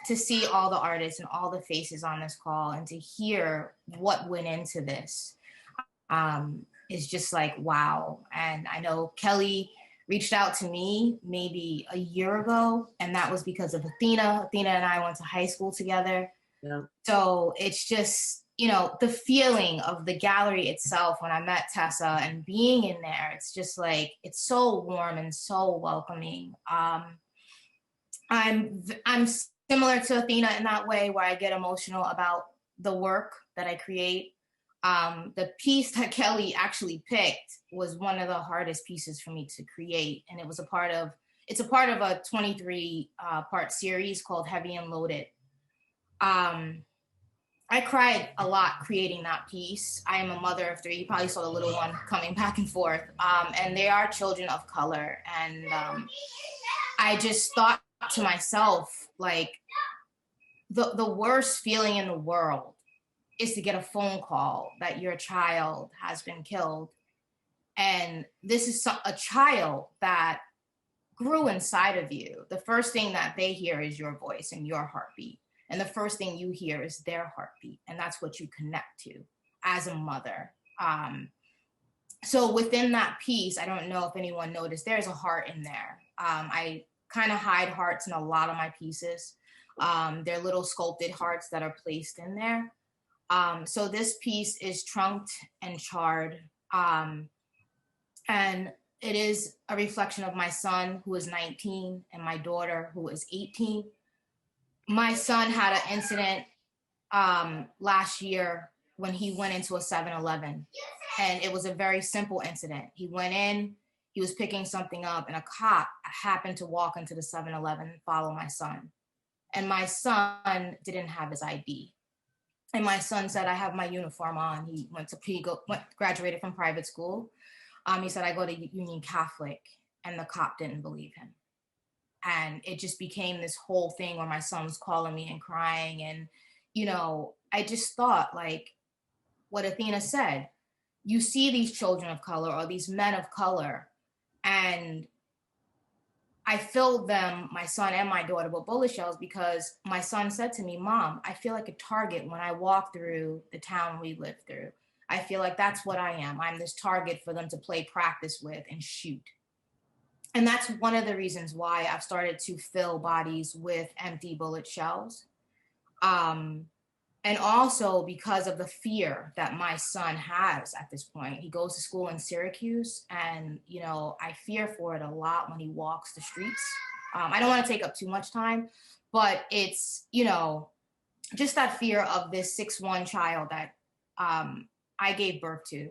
[SPEAKER 8] to see all the artists and all the faces on this call and to hear what went into this is just like, wow. And I know Kelly reached out to me maybe a year ago, and that was because of Athena. Athena and I went to high school together.
[SPEAKER 4] Yeah.
[SPEAKER 8] So it's just, you know, the feeling of the gallery itself when I met Tessa and being in there, it's just like, it's so warm and so welcoming. I'm similar to Athena in that way, where I get emotional about the work that I create. The piece that Kelly actually picked was one of the hardest pieces for me to create. And it's a part of a 23 part series called Heavy and Loaded. I cried a lot creating that piece. I am a mother of 3. You probably saw the little one coming back and forth. And they are children of color. And I just thought to myself, like, the worst feeling in the world is to get a phone call that your child has been killed. And this is a child that grew inside of you. The first thing that they hear is your voice and your heartbeat. And the first thing you hear is their heartbeat. And that's what you connect to as a mother. So within that piece, I don't know if anyone noticed, there's a heart in there. I kind of hide hearts in a lot of my pieces. They're little sculpted hearts that are placed in there. So this piece is trunked and charred. And it is a reflection of my son, who is 19, and my daughter, who is 18. My son had an incident last year when he went into a 7-Eleven. And it was a very simple incident. He went in, he was picking something up, and a cop happened to walk into the 7-Eleven and follow my son. And my son didn't have his ID. And my son said, I have my uniform on. He graduated from private school. He said, I go to Union Catholic, and the cop didn't believe him. And it just became this whole thing where my son was calling me and crying. And, you know, I just thought, like what Athena said, you see these children of color or these men of color, and I filled them, my son and my daughter, with bullet shells, because my son said to me, Mom, I feel like a target when I walk through the town we live through. I feel like that's what I am. I'm this target for them to play practice with and shoot. And that's one of the reasons why I've started to fill bodies with empty bullet shells. And also because of the fear that my son has at this point. He goes to school in Syracuse, and, you know, I fear for it a lot when he walks the streets. I don't want to take up too much time, but it's, you know, just that fear of this 6'1" child that I gave birth to.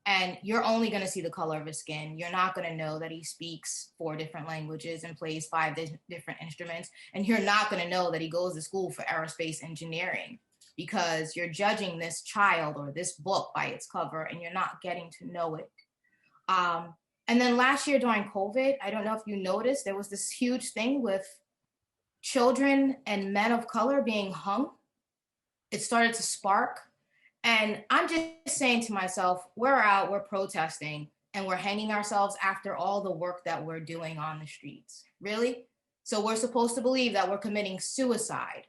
[SPEAKER 8] And you're only going to see the color of his skin. You're not going to know that he speaks 4 different languages and plays 5 different instruments. And you're not going to know that he goes to school for aerospace engineering, because you're judging this child or this book by its cover, and you're not getting to know it. And then last year during COVID, I don't know if you noticed, there was this huge thing with children and men of color being hung. It started to spark. And I'm just saying to myself, we're out, we're protesting, and we're hanging ourselves after all the work that we're doing on the streets. Really? So we're supposed to believe that we're committing suicide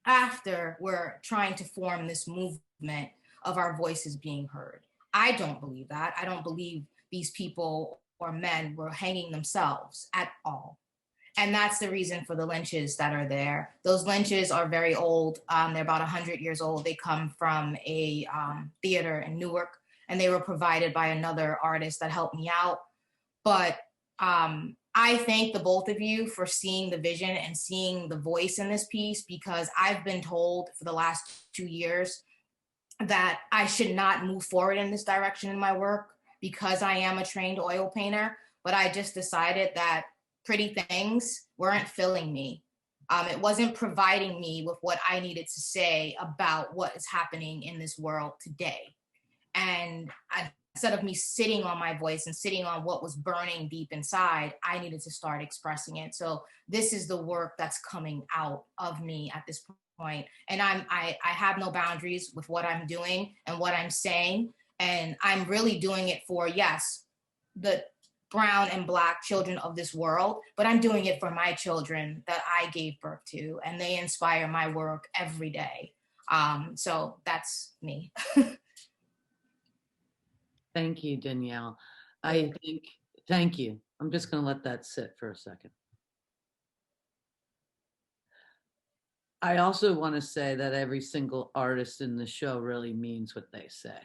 [SPEAKER 8] after we're trying to form this movement of our voices being heard. I don't believe that. I don't believe these people or men were hanging themselves at all. And that's the reason for the lynches that are there. Those lynches are very old. They're about 100 years old. They come from a theater in Newark, and they were provided by another artist that helped me out. But I thank the both of you for seeing the vision and seeing the voice in this piece, because I've been told for the last 2 years that I should not move forward in this direction in my work because I am a trained oil painter. But I just decided that pretty things weren't filling me. It wasn't providing me with what I needed to say about what is happening in this world today. And instead of me sitting on my voice and sitting on what was burning deep inside, I needed to start expressing it. So this is the work that's coming out of me at this point. And I have no boundaries with what I'm doing and what I'm saying. And I'm really doing it for, yes, the brown and Black children of this world, but I'm doing it for my children that I gave birth to, and they inspire my work every day. So that's me.
[SPEAKER 4] Thank you, Danielle. Thank you. I'm just going to let that sit for a second. I also want to say that every single artist in the show really means what they say.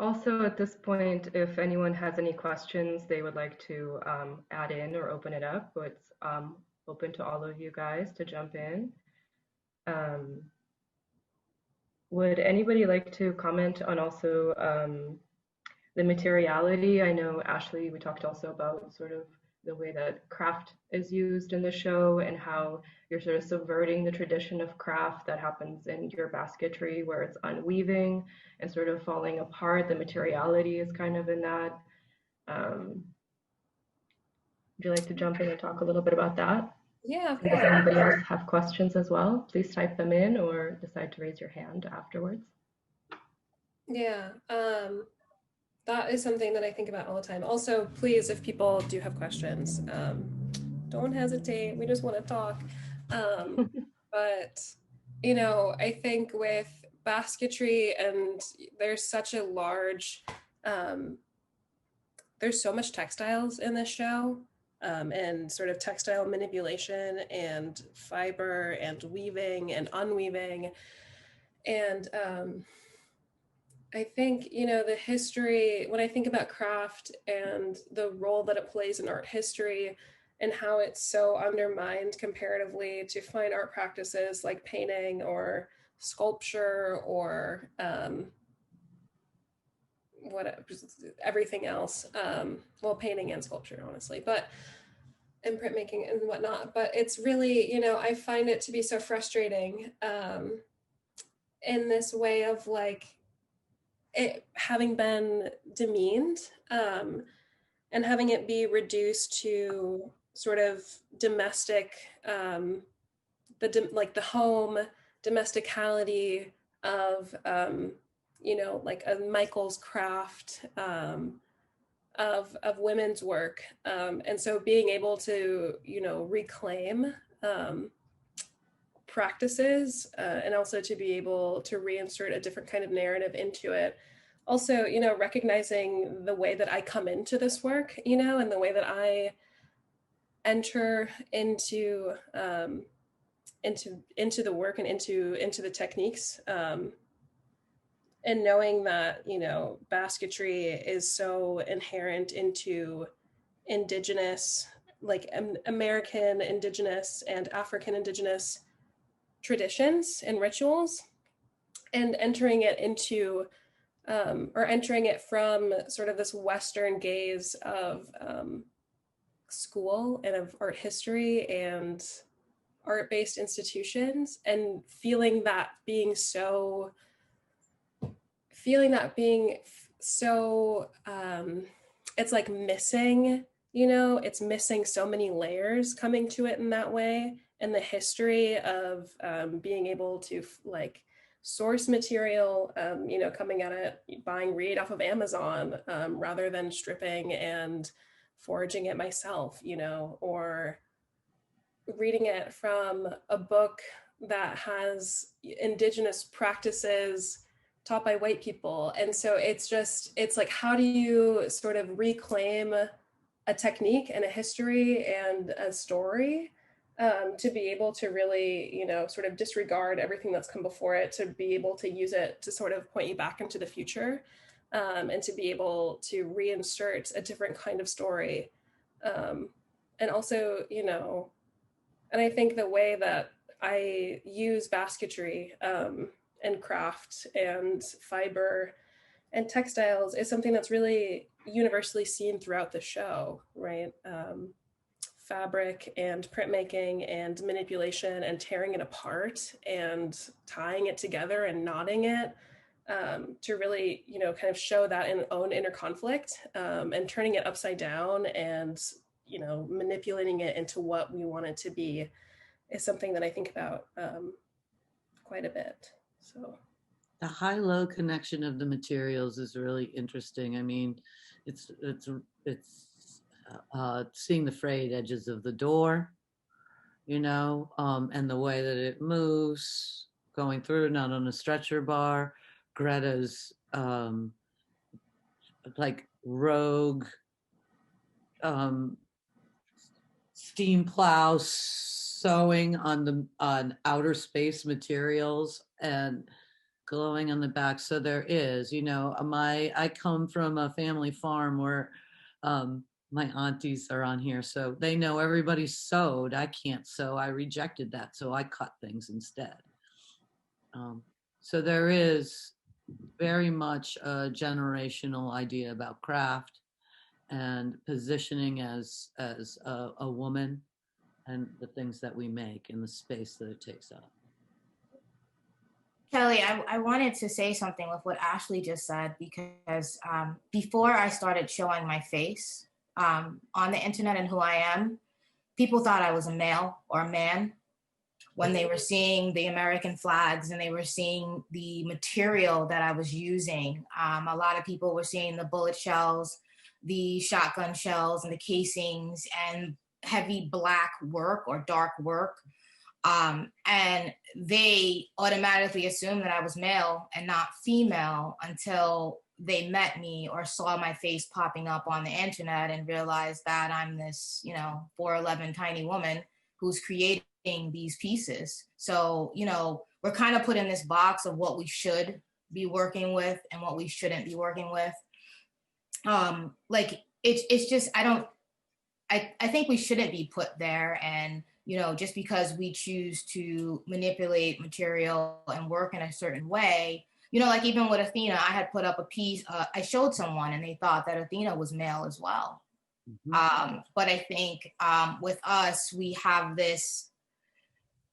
[SPEAKER 2] Also, at this point, if anyone has any questions they would like to add in or open it up, it's open to all of you guys to jump in. Would anybody like to comment on also the materiality? I know, Ashley, we talked also about sort of the way that craft is used in the show and how you're sort of subverting the tradition of craft that happens in your basketry, where it's unweaving and sort of falling apart. The materiality is kind of in that. Would you like to jump in and talk a little bit about that?
[SPEAKER 3] Yeah.
[SPEAKER 2] And if anybody else have questions as well, please type them in or decide to raise your hand afterwards.
[SPEAKER 3] Yeah, that is something that I think about all the time. Also, please, if people do have questions, don't hesitate. We just want to talk. But, you know, I think with basketry, and there's such a large, there's so much textiles in this show. And sort of textile manipulation and fiber and weaving and unweaving. And I think, you know, the history, when I think about craft and the role that it plays in art history and how it's so undermined comparatively to fine art practices like painting or sculpture or everything else, well, painting and sculpture, honestly, but and printmaking and whatnot. But it's really, you know, I find it to be so frustrating in this way of like it having been demeaned and having it be reduced to sort of domestic, like the home domesticality of you know, like a Michael's craft of women's work. And so being able to, you know, reclaim practices and also to be able to reinsert a different kind of narrative into it. Also, you know, recognizing the way that I come into this work, you know, and the way that I enter into the work and into the techniques. And knowing that, you know, basketry is so inherent into Indigenous, like American Indigenous and African Indigenous traditions and rituals, and entering it into, or entering it from sort of this Western gaze of school and of art history and art-based institutions, and feeling that being so, it's like missing, you know, it's missing so many layers coming to it in that way. And the history of being able to like source material, you know, coming at it, buying reed off of Amazon rather than stripping and foraging it myself, you know, or reading it from a book that has Indigenous practices taught by white people. And so it's like, how do you sort of reclaim a technique and a history and a story to be able to really, you know, sort of disregard everything that's come before it, to be able to use it to sort of point you back into the future, and to be able to reinsert a different kind of story. And also, you know, and I think the way that I use basketry and craft and fiber and textiles is something that's really universally seen throughout the show, right? Fabric and printmaking and manipulation and tearing it apart and tying it together and knotting it, to really, you know, kind of show that in own inner conflict, and turning it upside down and, you know, manipulating it into what we want it to be, is something that I think about quite a bit. So
[SPEAKER 4] the high-low connection of the materials is really interesting. I mean, it's seeing the frayed edges of the door, you know, and the way that it moves going through, not on a stretcher bar. Greta's like rogue steam plow sewing on outer space materials and glowing on the back. So there is, you know, I come from a family farm where my aunties are on here, so they know everybody sewed. I can't sew. I rejected that, so I cut things instead. So there is very much a generational idea about craft and positioning as a woman and the things that we make and the space that it takes up.
[SPEAKER 8] Kelly, I wanted to say something with what Ashley just said, because before I started showing my face on the internet and who I am, people thought I was a male or a man when they were seeing the American flags and they were seeing the material that I was using. A lot of people were seeing the bullet shells, the shotgun shells and the casings and heavy black work or dark work. And they automatically assumed that I was male and not female until they met me or saw my face popping up on the internet and realized that I'm this, you know, 4'11" tiny woman who's creating these pieces. So, you know, we're kind of put in this box of what we should be working with and what we shouldn't be working with. Like it's just, I think we shouldn't be put there. And, you know, just because we choose to manipulate material and work in a certain way, you know, like even with Athena, I had put up a piece, I showed someone and they thought that Athena was male as well. Mm-hmm. But I think with us, we have this,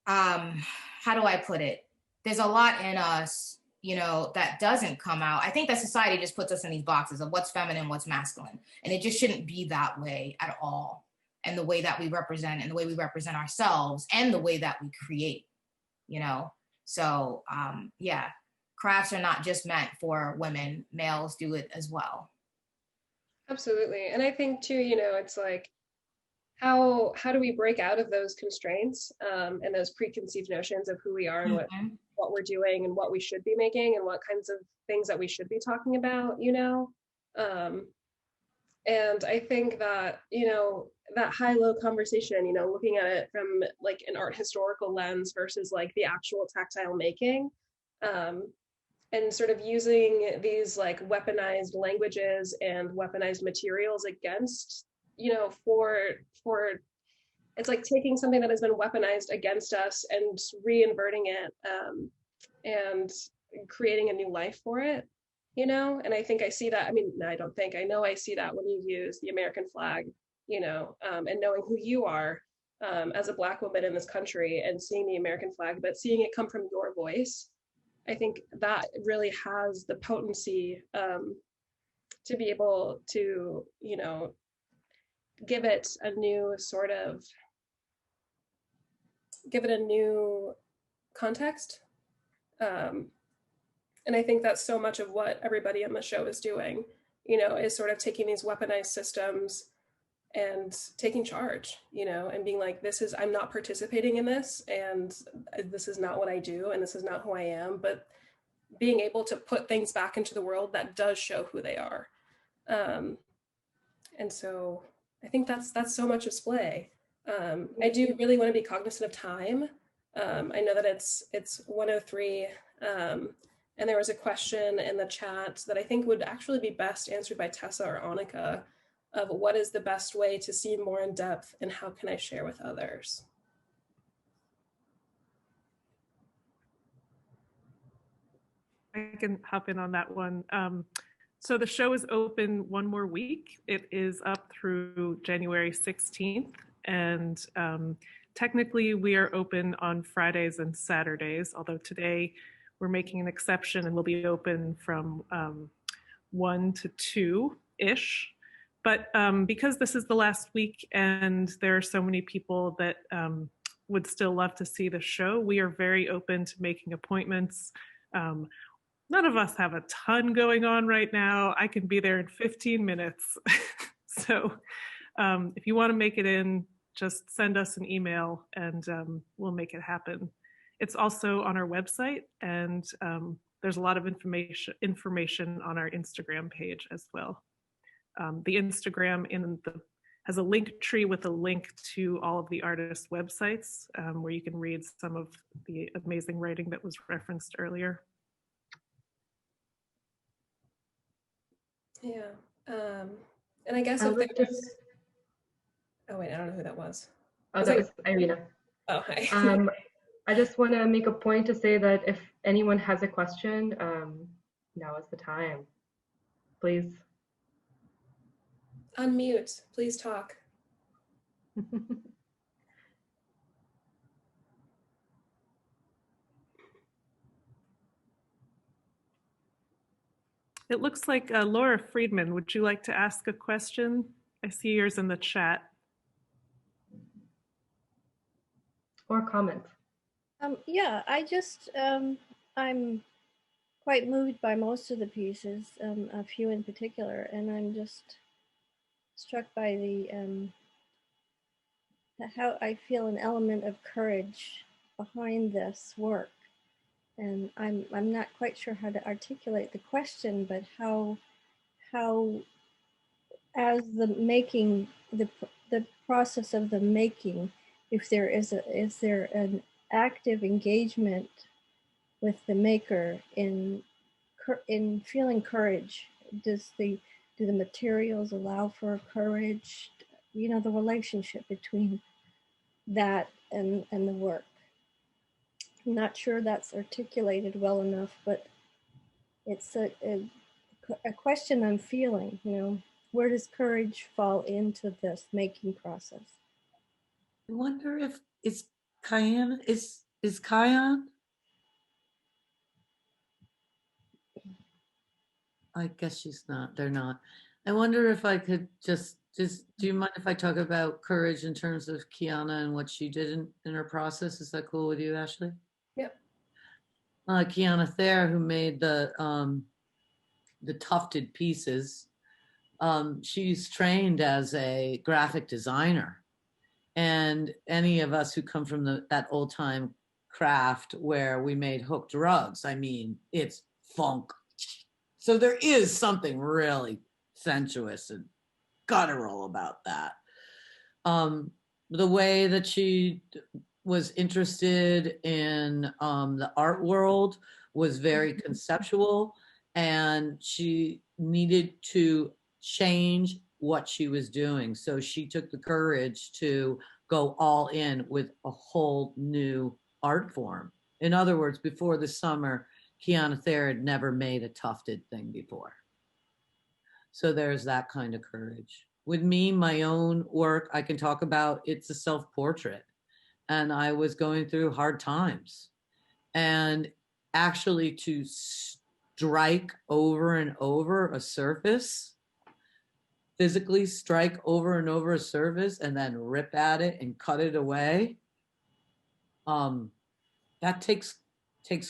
[SPEAKER 8] how do I put it? There's a lot in us, you know, that doesn't come out. I think that society just puts us in these boxes of what's feminine, what's masculine. And it just shouldn't be that way at all. And the way that we represent and the way we represent ourselves and the way that we create, you know? So yeah, crafts are not just meant for women, males do it as well.
[SPEAKER 3] Absolutely. And I think too, you know, it's like, how do we break out of those constraints and those preconceived notions of who we are and what we're doing and what we should be making and what kinds of things that we should be talking about, you know? And I think that, you know, that high-low conversation, you know, looking at it from like an art historical lens versus like the actual tactile making, and sort of using these like weaponized languages and weaponized materials against, you know, for it's like taking something that has been weaponized against us and reinverting it, and creating a new life for it, you know? And I think I see that, I mean, no, I don't think, I know I see that when you use the American flag, you know, and knowing who you are as a Black woman in this country and seeing the American flag, but seeing it come from your voice, I think that really has the potency to be able to, you know, give it a new sort of, give it a new context. And I think that's so much of what everybody on the show is doing, you know, is sort of taking these weaponized systems and taking charge, you know, and being like, this is, I'm not participating in this, and this is not what I do, and this is not who I am, but being able to put things back into the world that does show who they are. And so I think that's so much of SPLAY. I do really want to be cognizant of time. I know that it's 1:03, and there was a question in the chat that I think would actually be best answered by Tessa or Annika, of what is the best way to see more in depth and how can I share with others?
[SPEAKER 9] I can hop in on that one. So the show is open one more week. It is up through January 16th. And technically we are open on Fridays and Saturdays, although today we're making an exception and we'll be open from 1 to 2-ish. But because this is the last week and there are so many people that would still love to see the show, we are very open to making appointments. None of us have a ton going on right now. I can be there in 15 minutes. So if you want to make it in, just send us an email and we'll make it happen. It's also on our website, and there's a lot of information on our Instagram page as well. The Instagram has a link tree with a link to all of the artists' websites where you can read some of the amazing writing that was referenced earlier.
[SPEAKER 3] Yeah, and I guess if there's... Oh wait, I don't know who that was.
[SPEAKER 2] Oh, that was Irina.
[SPEAKER 3] Oh, hi.
[SPEAKER 2] I just want to make a point to say that if anyone has a question, now is the time. Please.
[SPEAKER 3] Unmute, please talk.
[SPEAKER 9] It looks like Laura Friedman, would you like to ask a question? I see yours in the chat.
[SPEAKER 2] Or comment.
[SPEAKER 10] Yeah, I'm quite moved by most of the pieces, a few in particular, and I'm just struck by how I feel an element of courage behind this work. And I'm not quite sure how to articulate the question, but how as the making, the process of the making, if there is there an active engagement with the maker in feeling courage? Do the materials allow for courage? You know, the relationship between that and the work. I'm not sure that's articulated well enough, but it's a question I'm feeling, you know, where does courage fall into this making process?
[SPEAKER 4] I wonder if it's Cayenne, is Cayenne? I guess she's not, they're not. I wonder if I could just, do you mind if I talk about courage in terms of Kiana and what she did in her process? Is that cool with you, Ashley?
[SPEAKER 3] Yep.
[SPEAKER 4] Kiana Thayer, who made the tufted pieces, she's trained as a graphic designer. And any of us who come from that old time craft where we made hooked rugs, I mean, it's funk. So there is something really sensuous and guttural about that. The way that she was interested in the art world was very conceptual, and she needed to change what she was doing. So she took the courage to go all in with a whole new art form. In other words, before the summer, Kiana Thayer had never made a tufted thing before. So there's that kind of courage. With me, my own work, I can talk about, it's a self-portrait. And I was going through hard times. And actually to strike over and over a surface, physically strike over and over a surface and then rip at it and cut it away, that takes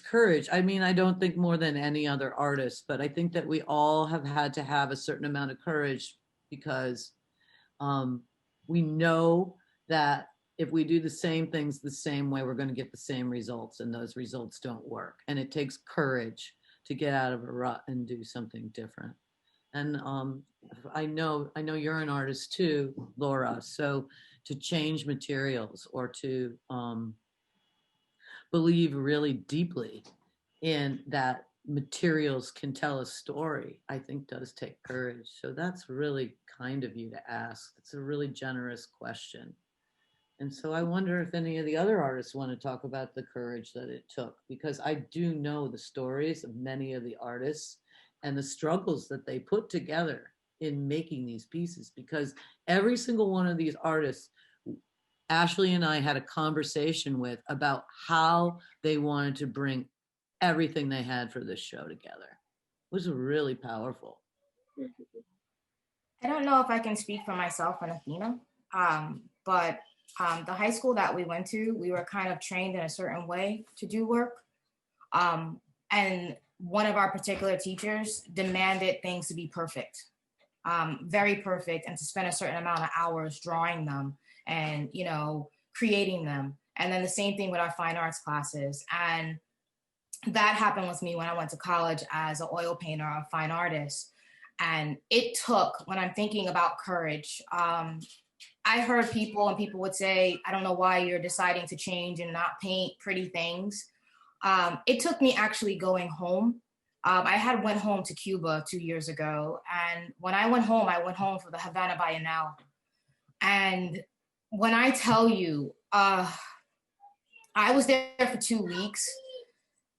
[SPEAKER 4] courage. I mean, I don't think more than any other artist, but I think that we all have had to have a certain amount of courage because we know that if we do the same things the same way, we're going to get the same results, and those results don't work. And it takes courage to get out of a rut and do something different. And I know you're an artist too, Laura. So to change materials or to believe really deeply in that materials can tell a story, I think does take courage. So that's really kind of you to ask. It's a really generous question. And so I wonder if any of the other artists want to talk about the courage that it took, because I do know the stories of many of the artists and the struggles that they put together in making these pieces, because every single one of these artists, Ashley and I had a conversation with about how they wanted to bring everything they had for this show together. It was really powerful.
[SPEAKER 8] I don't know if I can speak for myself and Athena, but the high school that we went to, we were kind of trained in a certain way to do work. And one of our particular teachers demanded things to be perfect, very perfect, and to spend a certain amount of hours drawing them and, you know, creating them. And then the same thing with our fine arts classes. And that happened with me when I went to college as an oil painter, a fine artist. And it took, when I'm thinking about courage, I heard people would say, I don't know why you're deciding to change and not paint pretty things. It took me actually going home. I had went home to Cuba 2 years ago. And when I went home for the Havana Biennale. And when I tell you, I was there for 2 weeks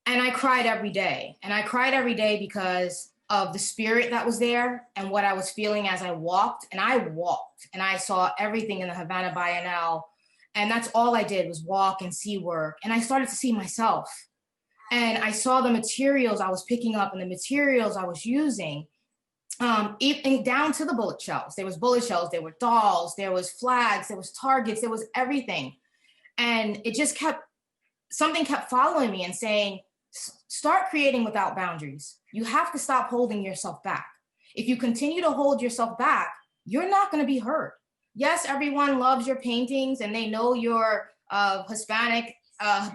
[SPEAKER 8] and I cried every day. And I cried every day because of the spirit that was there and what I was feeling as I walked. And I walked and I saw everything in the Havana Biennale. And that's all I did was walk and see work. And I started to see myself. And I saw the materials I was picking up and the materials I was using, even down to the bullet shells. There was bullet shells, there were dolls, there was flags, there was targets, there was everything. And it just something kept following me and saying, start creating without boundaries. You have to stop holding yourself back. If you continue to hold yourself back, you're not going to be heard. Yes, everyone loves your paintings and they know you're of Hispanic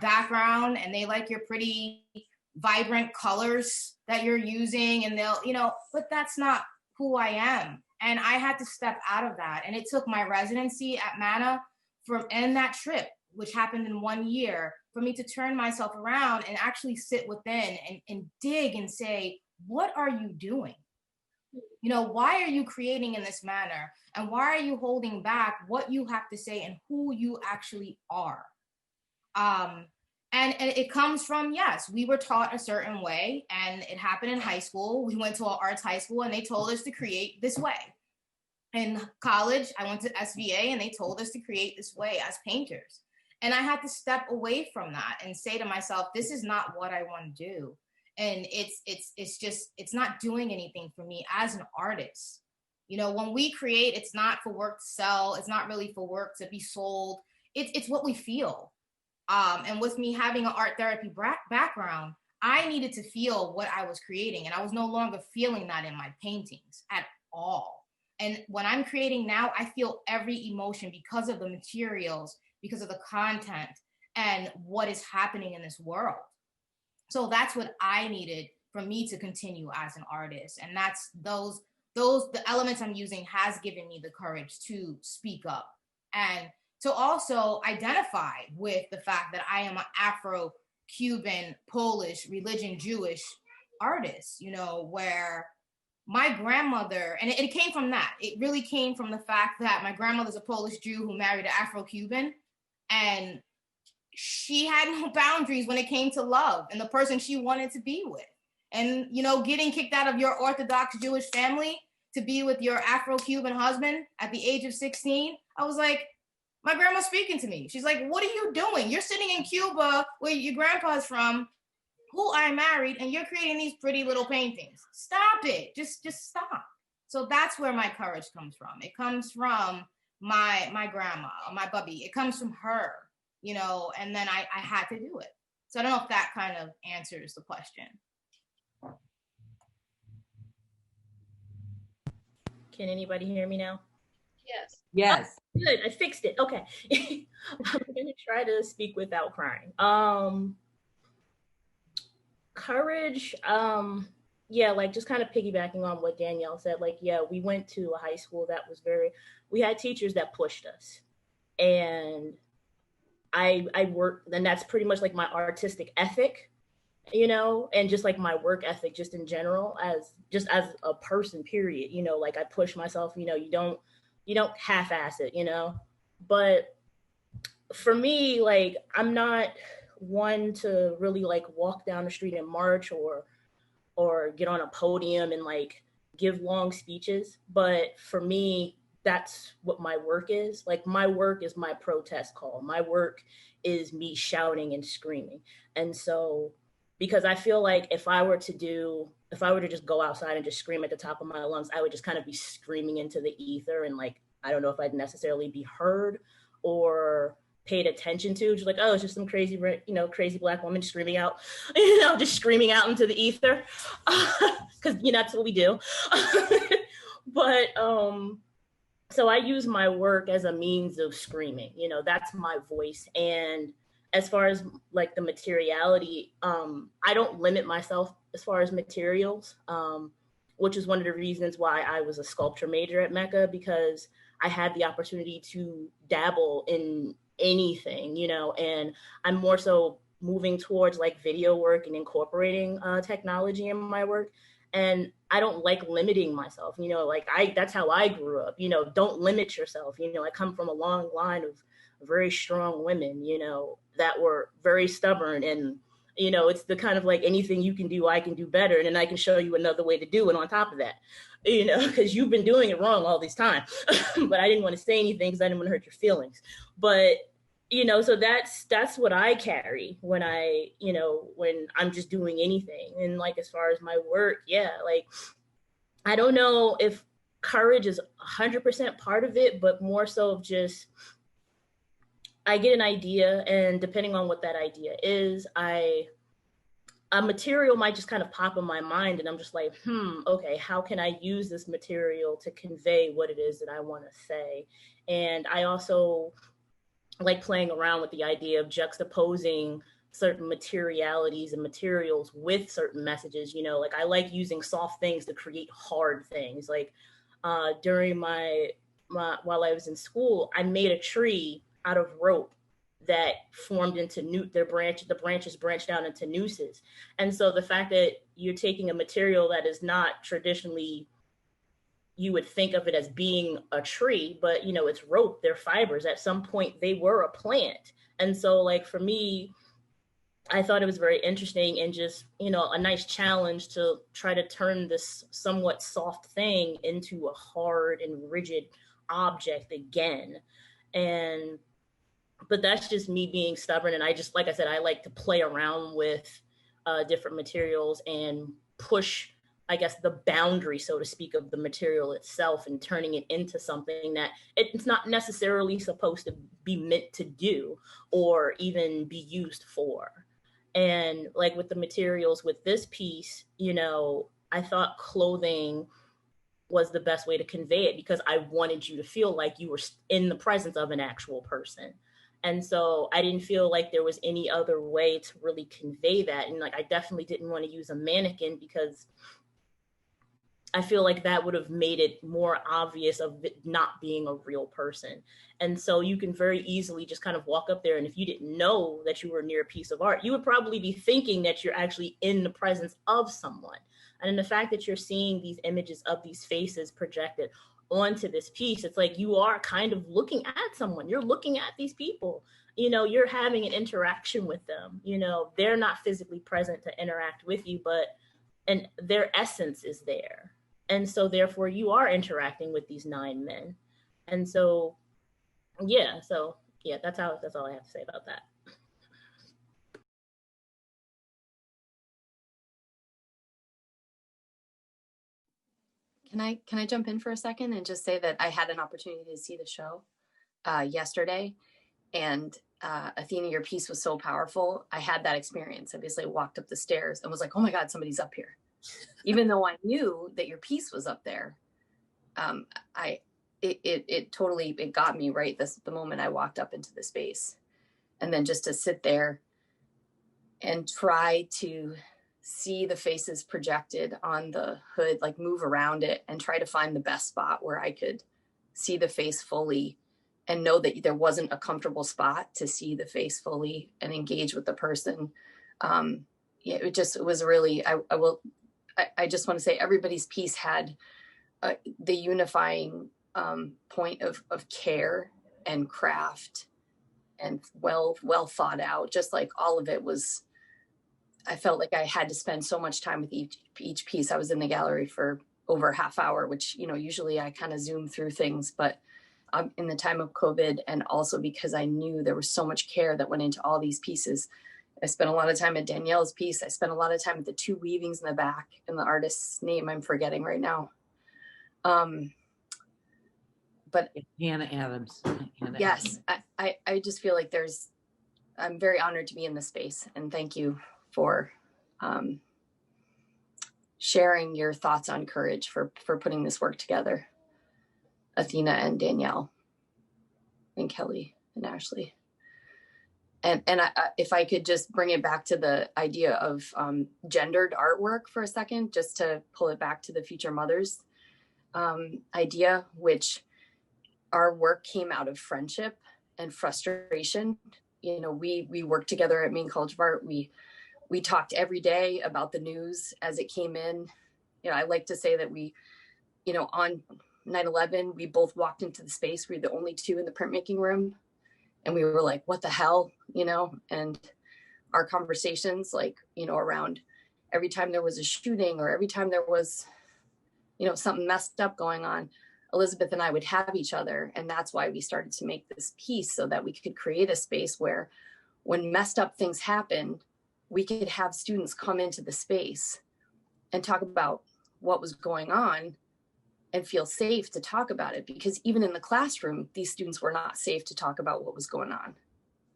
[SPEAKER 8] background and they like your pretty vibrant colors that you're using, and they'll, you know, but that's not who I am. And I had to step out of that. And it took my residency at MANA and that trip, which happened in 1 year, for me to turn myself around and actually sit within and dig and say, what are you doing? You know, why are you creating in this manner? And why are you holding back what you have to say and who you actually are? And it comes from, yes, we were taught a certain way, and it happened in high school. We went to an arts high school and they told us to create this way. In college, I went to SVA and they told us to create this way as painters. And I had to step away from that and say to myself, this is not what I want to do. And it's not doing anything for me as an artist. You know, when we create, it's not for work to sell. It's not really for work to be sold. It's what we feel. And with me having an art therapy background, I needed to feel what I was creating. And I was no longer feeling that in my paintings at all. And when I'm creating now, I feel every emotion because of the materials, because of the content and what is happening in this world. So that's what I needed for me to continue as an artist. And that's the elements I'm using has given me the courage to speak up and to also identify with the fact that I am an Afro-Cuban, Polish, religion, Jewish artist, you know, where my grandmother, and it came from that. It really came from the fact that my grandmother's a Polish Jew who married an Afro-Cuban, and she had no boundaries when it came to love and the person she wanted to be with. And, you know, getting kicked out of your Orthodox Jewish family to be with your Afro-Cuban husband at the age of 16, I was like, my grandma's speaking to me. She's like, what are you doing? You're sitting in Cuba where your grandpa's from, who I married, and you're creating these pretty little paintings. Stop it. Just stop. So that's where my courage comes from. It comes from my grandma, my bubby. It comes from her, you know, and then I had to do it. So I don't know if that kind of answers the question.
[SPEAKER 7] Can anybody hear me now?
[SPEAKER 5] Yes.
[SPEAKER 4] Yes.
[SPEAKER 7] Oh, good, I fixed it. Okay. I'm gonna try to speak without crying. courage, yeah, like just kind of piggybacking on what Danielle said, like, yeah, we went to a high school that was we had teachers that pushed us. And I worked, and that's pretty much like my artistic ethic, and just like my work ethic, just in general, as a person, period, like I push myself, you don't half-ass it, but for me, like, I'm not one to really like walk down the street and march or get on a podium and like give long speeches. But for me, that's what my work is. Like, my work is my protest call. My work is me shouting and screaming. And so, because I feel like if I were to just go outside and just scream at the top of my lungs, I would just kind of be screaming into the ether. And like, I don't know if I'd necessarily be heard or paid attention to. Just like, oh, it's just some crazy Black woman screaming out, just screaming out into the ether, because that's what we do. But so I use my work as a means of screaming. That's my voice. And as far as like the materiality, I don't limit myself as far as materials, which is one of the reasons why I was a sculpture major at Mecca, because I had the opportunity to dabble in anything, and I'm more so moving towards like video work and incorporating technology in my work. And I don't like limiting myself, like that's how I grew up, don't limit yourself. I come from a long line of very strong women, that were very stubborn. And, it's the kind of like, anything you can do, I can do better. And then I can show you another way to do it on top of that, because you've been doing it wrong all this time. But I didn't want to say anything because I didn't want to hurt your feelings. But, so that's what I carry when when I'm just doing anything. And like, as far as my work, yeah, like, I don't know if courage is 100% part of it, but more so of just, I get an idea, and depending on what that idea is, a material might just kind of pop in my mind, and I'm just like, okay, how can I use this material to convey what it is that I want to say? And I also like playing around with the idea of juxtaposing certain materialities and materials with certain messages. Like, I like using soft things to create hard things. Like, during my while I was in school, I made a tree out of rope that formed into the branches branched out into nooses. And so the fact that you're taking a material that is not traditionally, you would think of it as being a tree, but it's rope, they're fibers. At some point they were a plant. And so, like, for me, I thought it was very interesting and just, a nice challenge to try to turn this somewhat soft thing into a hard and rigid object again. But that's just me being stubborn. And I just, like I said, I like to play around with different materials and push, I guess, the boundary, so to speak, of the material itself, and turning it into something that it's not necessarily supposed to be meant to do or even be used for. And like with the materials with this piece, I thought clothing was the best way to convey it, because I wanted you to feel like you were in the presence of an actual person. And so I didn't feel like there was any other way to really convey that. And like, I definitely didn't want to use a mannequin, because I feel like that would have made it more obvious of it not being a real person. And so you can very easily just kind of walk up there, and if you didn't know that you were near a piece of art, you would probably be thinking that you're actually in the presence of someone. And the fact that you're seeing these images of these faces projected onto this piece, it's like you are kind of looking at someone. You're looking at these people, you're having an interaction with them. They're not physically present to interact with you, and their essence is there. And so therefore you are interacting with these 9 men. And so that's all I have to say about that.
[SPEAKER 6] Can I jump in for a second and just say that I had an opportunity to see the show yesterday, and Athena, your piece was so powerful. I had that experience. Obviously, I walked up the stairs and was like, oh my God, somebody's up here. Even though I knew that your piece was up there, it totally got me right the moment I walked up into the space. And then just to sit there and try to see the faces projected on the hood, like move around it and try to find the best spot where I could see the face fully and know that there wasn't a comfortable spot to see the face fully and engage with the person. Yeah, it was really, I just want to say everybody's piece had the unifying point of care and craft and well thought out. Just like all of it was, I felt like I had to spend so much time with each piece. I was in the gallery for over a half hour, which, you know, usually I kind of zoom through things, but in the time of COVID, and also because I knew there was so much care that went into all these pieces. I spent a lot of time at Danielle's piece. I spent a lot of time at the 2 weavings in the back, and the artist's name I'm forgetting right now. But
[SPEAKER 4] Hannah Adams.
[SPEAKER 6] Yes, I just feel like I'm very honored to be in this space, and thank you for sharing your thoughts on courage, for putting this work together, Athena and Danielle and Kelly and Ashley. And if I could just bring it back to the idea of gendered artwork for a second, just to pull it back to the Future Mothers idea, which our work came out of friendship and frustration. You know, we worked together at Maine College of Art. We talked every day about the news as it came in. You know, I like to say that we, you know, on 9/11, we both walked into the space. We were the only 2 in the printmaking room. And we were like, what the hell, you know? And our conversations, like, you know, around every time there was a shooting or every time there was, you know, something messed up going on, Elizabeth and I would have each other. And that's why we started to make this piece, so that we could create a space where when messed up things happened, we could have students come into the space and talk about what was going on and feel safe to talk about it. Because even in the classroom, these students were not safe to talk about what was going on.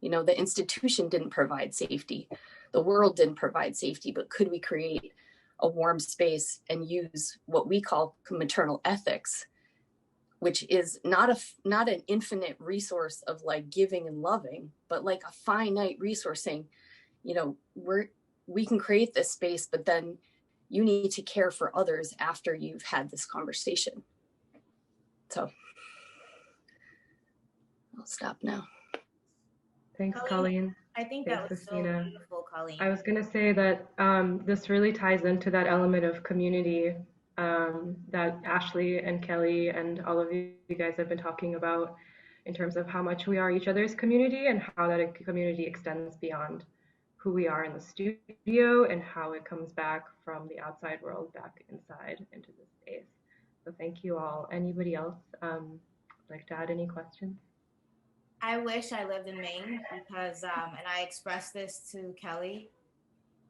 [SPEAKER 6] You know, the institution didn't provide safety. The world didn't provide safety, but could we create a warm space and use what we call maternal ethics, which is not an infinite resource of like giving and loving, but like a finite resource saying, you know, we can create this space, but then you need to care for others after you've had this conversation. So I'll stop now.
[SPEAKER 2] Thanks, Colleen.
[SPEAKER 11] I think
[SPEAKER 2] Thanks,
[SPEAKER 11] that was
[SPEAKER 2] Christina.
[SPEAKER 11] so beautiful, Colleen.
[SPEAKER 2] I was going to say that this really ties into that element of community that Ashley and Kelly and all of you guys have been talking about, in terms of how much we are each other's community and how that community extends beyond who we are in the studio and how it comes back from the outside world back inside into the space. So thank you all. Anybody else like to add any questions?
[SPEAKER 11] I wish I lived in Maine because, and I expressed this to Kelly,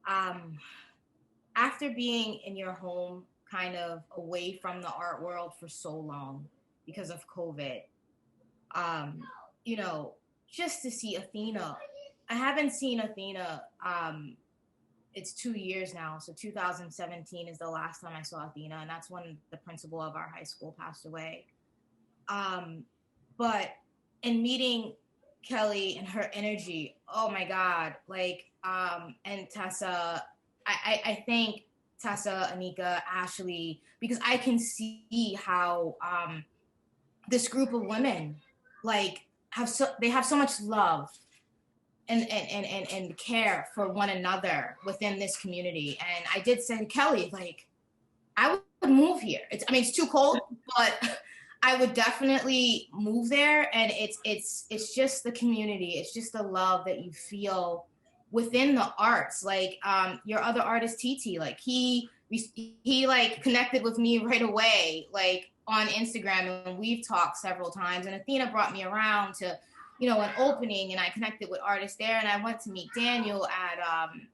[SPEAKER 11] after being in your home, kind of away from the art world for so long because of COVID, you know, just to see Athena. I haven't seen Athena, it's 2 years now. So 2017 is the last time I saw Athena, and that's when the principal of our high school passed away. But in meeting Kelly and her energy, oh my God, like, and Tessa, I thank Tessa, Anika, Ashley, because I can see how this group of women, like, they have so much love and care for one another within this community. And I did say to Kelly, like, I would move here. It's too cold, but I would definitely move there. And it's just the community. It's just the love that you feel within the arts. Like your other artist, TT, like he like connected with me right away, like on Instagram, and we've talked several times. And Athena brought me around to, you know, an opening, and I connected with artists there. And I went to meet Daniel at,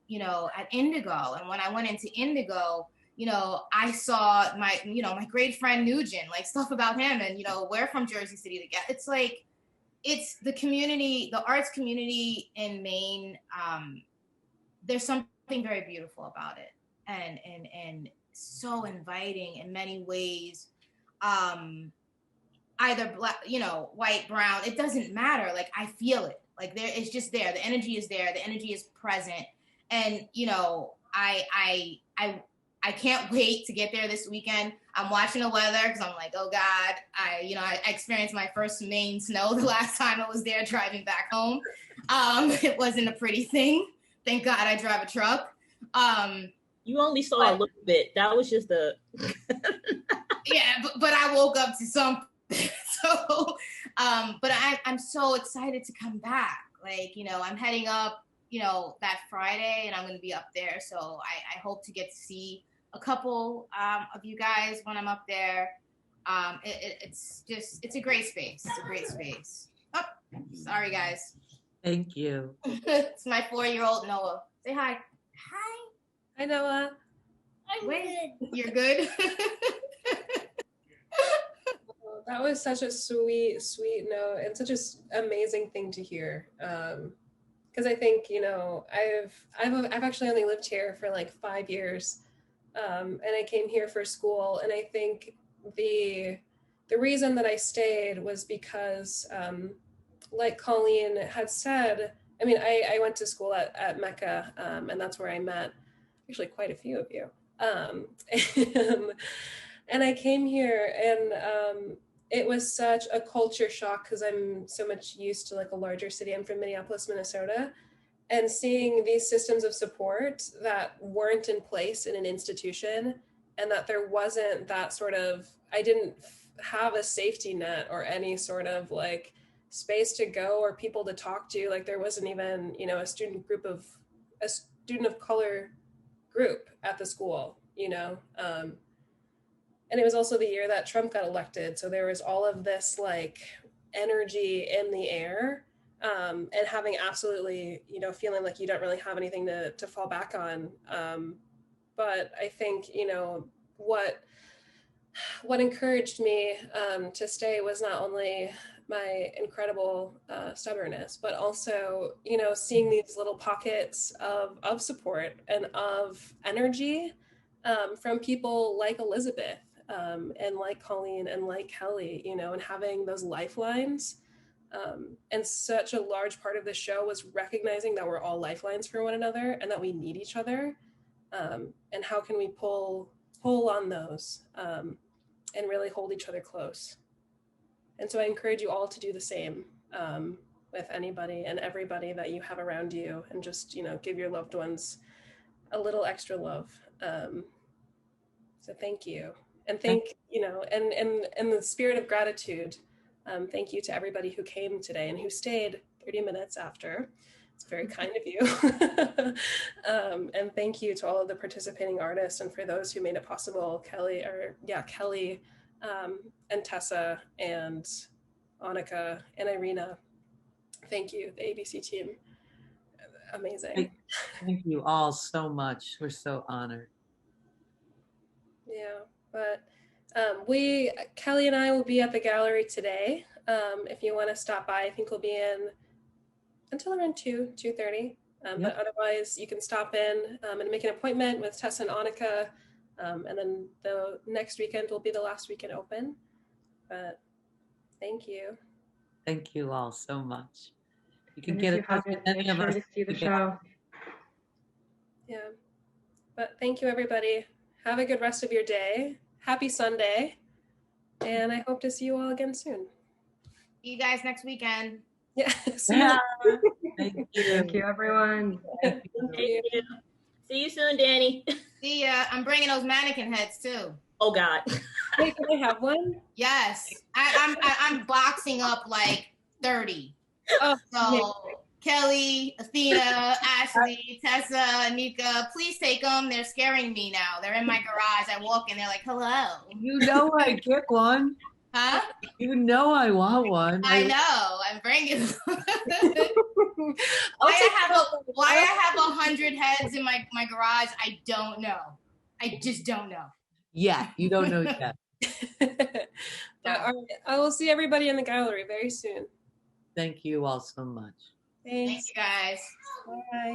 [SPEAKER 11] you know, at Indigo. And when I went into Indigo, you know, I saw my great friend Nugent, like stuff about him. And, you know, we're from Jersey City together. It's like, it's the community, the arts community in Maine. There's something very beautiful about it, and so inviting in many ways. Either black, you know, white, brown, it doesn't matter. Like, I feel it. Like, it's just there. The energy is there. The energy is present. And, you know, I can't wait to get there this weekend. I'm watching the weather because I'm like, oh God, I experienced my first Maine snow the last time I was there driving back home. It wasn't a pretty thing. Thank God I drive a truck.
[SPEAKER 7] You only saw a little bit. That was just the.
[SPEAKER 11] Yeah, but I woke up to something. So, but I'm so excited to come back. Like, I'm heading up, that Friday, and I'm going to be up there. So I hope to get to see a couple of you guys when I'm up there. It's a great space. It's a great space. Oh, sorry, guys.
[SPEAKER 4] Thank you.
[SPEAKER 11] It's my 4-year-old Noah. Say hi. Hi.
[SPEAKER 3] Hi, Noah.
[SPEAKER 11] I'm good. You're good?
[SPEAKER 3] That was such a sweet note and such an amazing thing to hear. Because I think, I've actually only lived here for like 5 years. And I came here for school. And I think the reason that I stayed was because, like Colleen had said, I went to school at Mecca, and that's where I met actually quite a few of you. And I came here, and it was such a culture shock because I'm so much used to like a larger city. I'm from Minneapolis, Minnesota, and seeing these systems of support that weren't in place in an institution, and that there wasn't that sort of, I didn't have a safety net or any sort of like space to go or people to talk to. Like there wasn't even, a student of color group at the school, and it was also the year that Trump got elected. So there was all of this like energy in the air, and having absolutely, feeling like you don't really have anything to fall back on. But I think, what encouraged me to stay was not only my incredible stubbornness, but also, seeing these little pockets of support and of energy from people like Elizabeth, and like Colleen and like Kelly, and having those lifelines. And such a large part of the show was recognizing that we're all lifelines for one another and that we need each other. And how can we pull on those and really hold each other close. And so I encourage you all to do the same with anybody and everybody that you have around you, and just, give your loved ones a little extra love. So thank you. And in the spirit of gratitude, thank you to everybody who came today and who stayed 30 minutes after. It's very kind of you. And thank you to all of the participating artists, and for those who made it possible, Kelly, and Tessa and Annika and Irina. Thank you, the ABC team. Amazing.
[SPEAKER 4] Thank you all so much. We're so honored.
[SPEAKER 3] Yeah, but Kelly and I will be at the gallery today. If you want to stop by, I think we'll be in until around 2:30. But otherwise, you can stop in and make an appointment with Tessa and Annika. And then the next weekend will be the last weekend open. But thank you.
[SPEAKER 4] Thank you all so much. You can
[SPEAKER 2] and
[SPEAKER 4] get
[SPEAKER 2] if you haven't, make sure to see the show.
[SPEAKER 3] Yeah. But thank you, everybody. Have a good rest of your day. Happy Sunday. And I hope to see you all again soon.
[SPEAKER 11] See you guys next weekend.
[SPEAKER 3] Yeah.
[SPEAKER 4] Thank you.
[SPEAKER 2] Thank you, everyone.
[SPEAKER 7] Thank you. See you soon, Danny.
[SPEAKER 11] See ya. I'm bringing those mannequin heads too.
[SPEAKER 7] Oh God.
[SPEAKER 3] Wait, can I have one?
[SPEAKER 11] Yes. I'm boxing up like 30.
[SPEAKER 3] Oh,
[SPEAKER 11] so Kelly, Athena, Ashley, Tessa, Anika, please take them. They're scaring me now. They're in my garage. I walk in, they're like, hello.
[SPEAKER 4] You know I get one.
[SPEAKER 11] Huh?
[SPEAKER 4] You know I want one.
[SPEAKER 11] I know. I'm bringing them. Why I have 100 heads in my garage, I don't know. I just don't know.
[SPEAKER 4] Yeah, you don't know yet.
[SPEAKER 3] All right. I will see everybody in the gallery very soon.
[SPEAKER 4] Thank you all so much.
[SPEAKER 3] Thanks.
[SPEAKER 11] Thank you, guys.
[SPEAKER 3] Bye.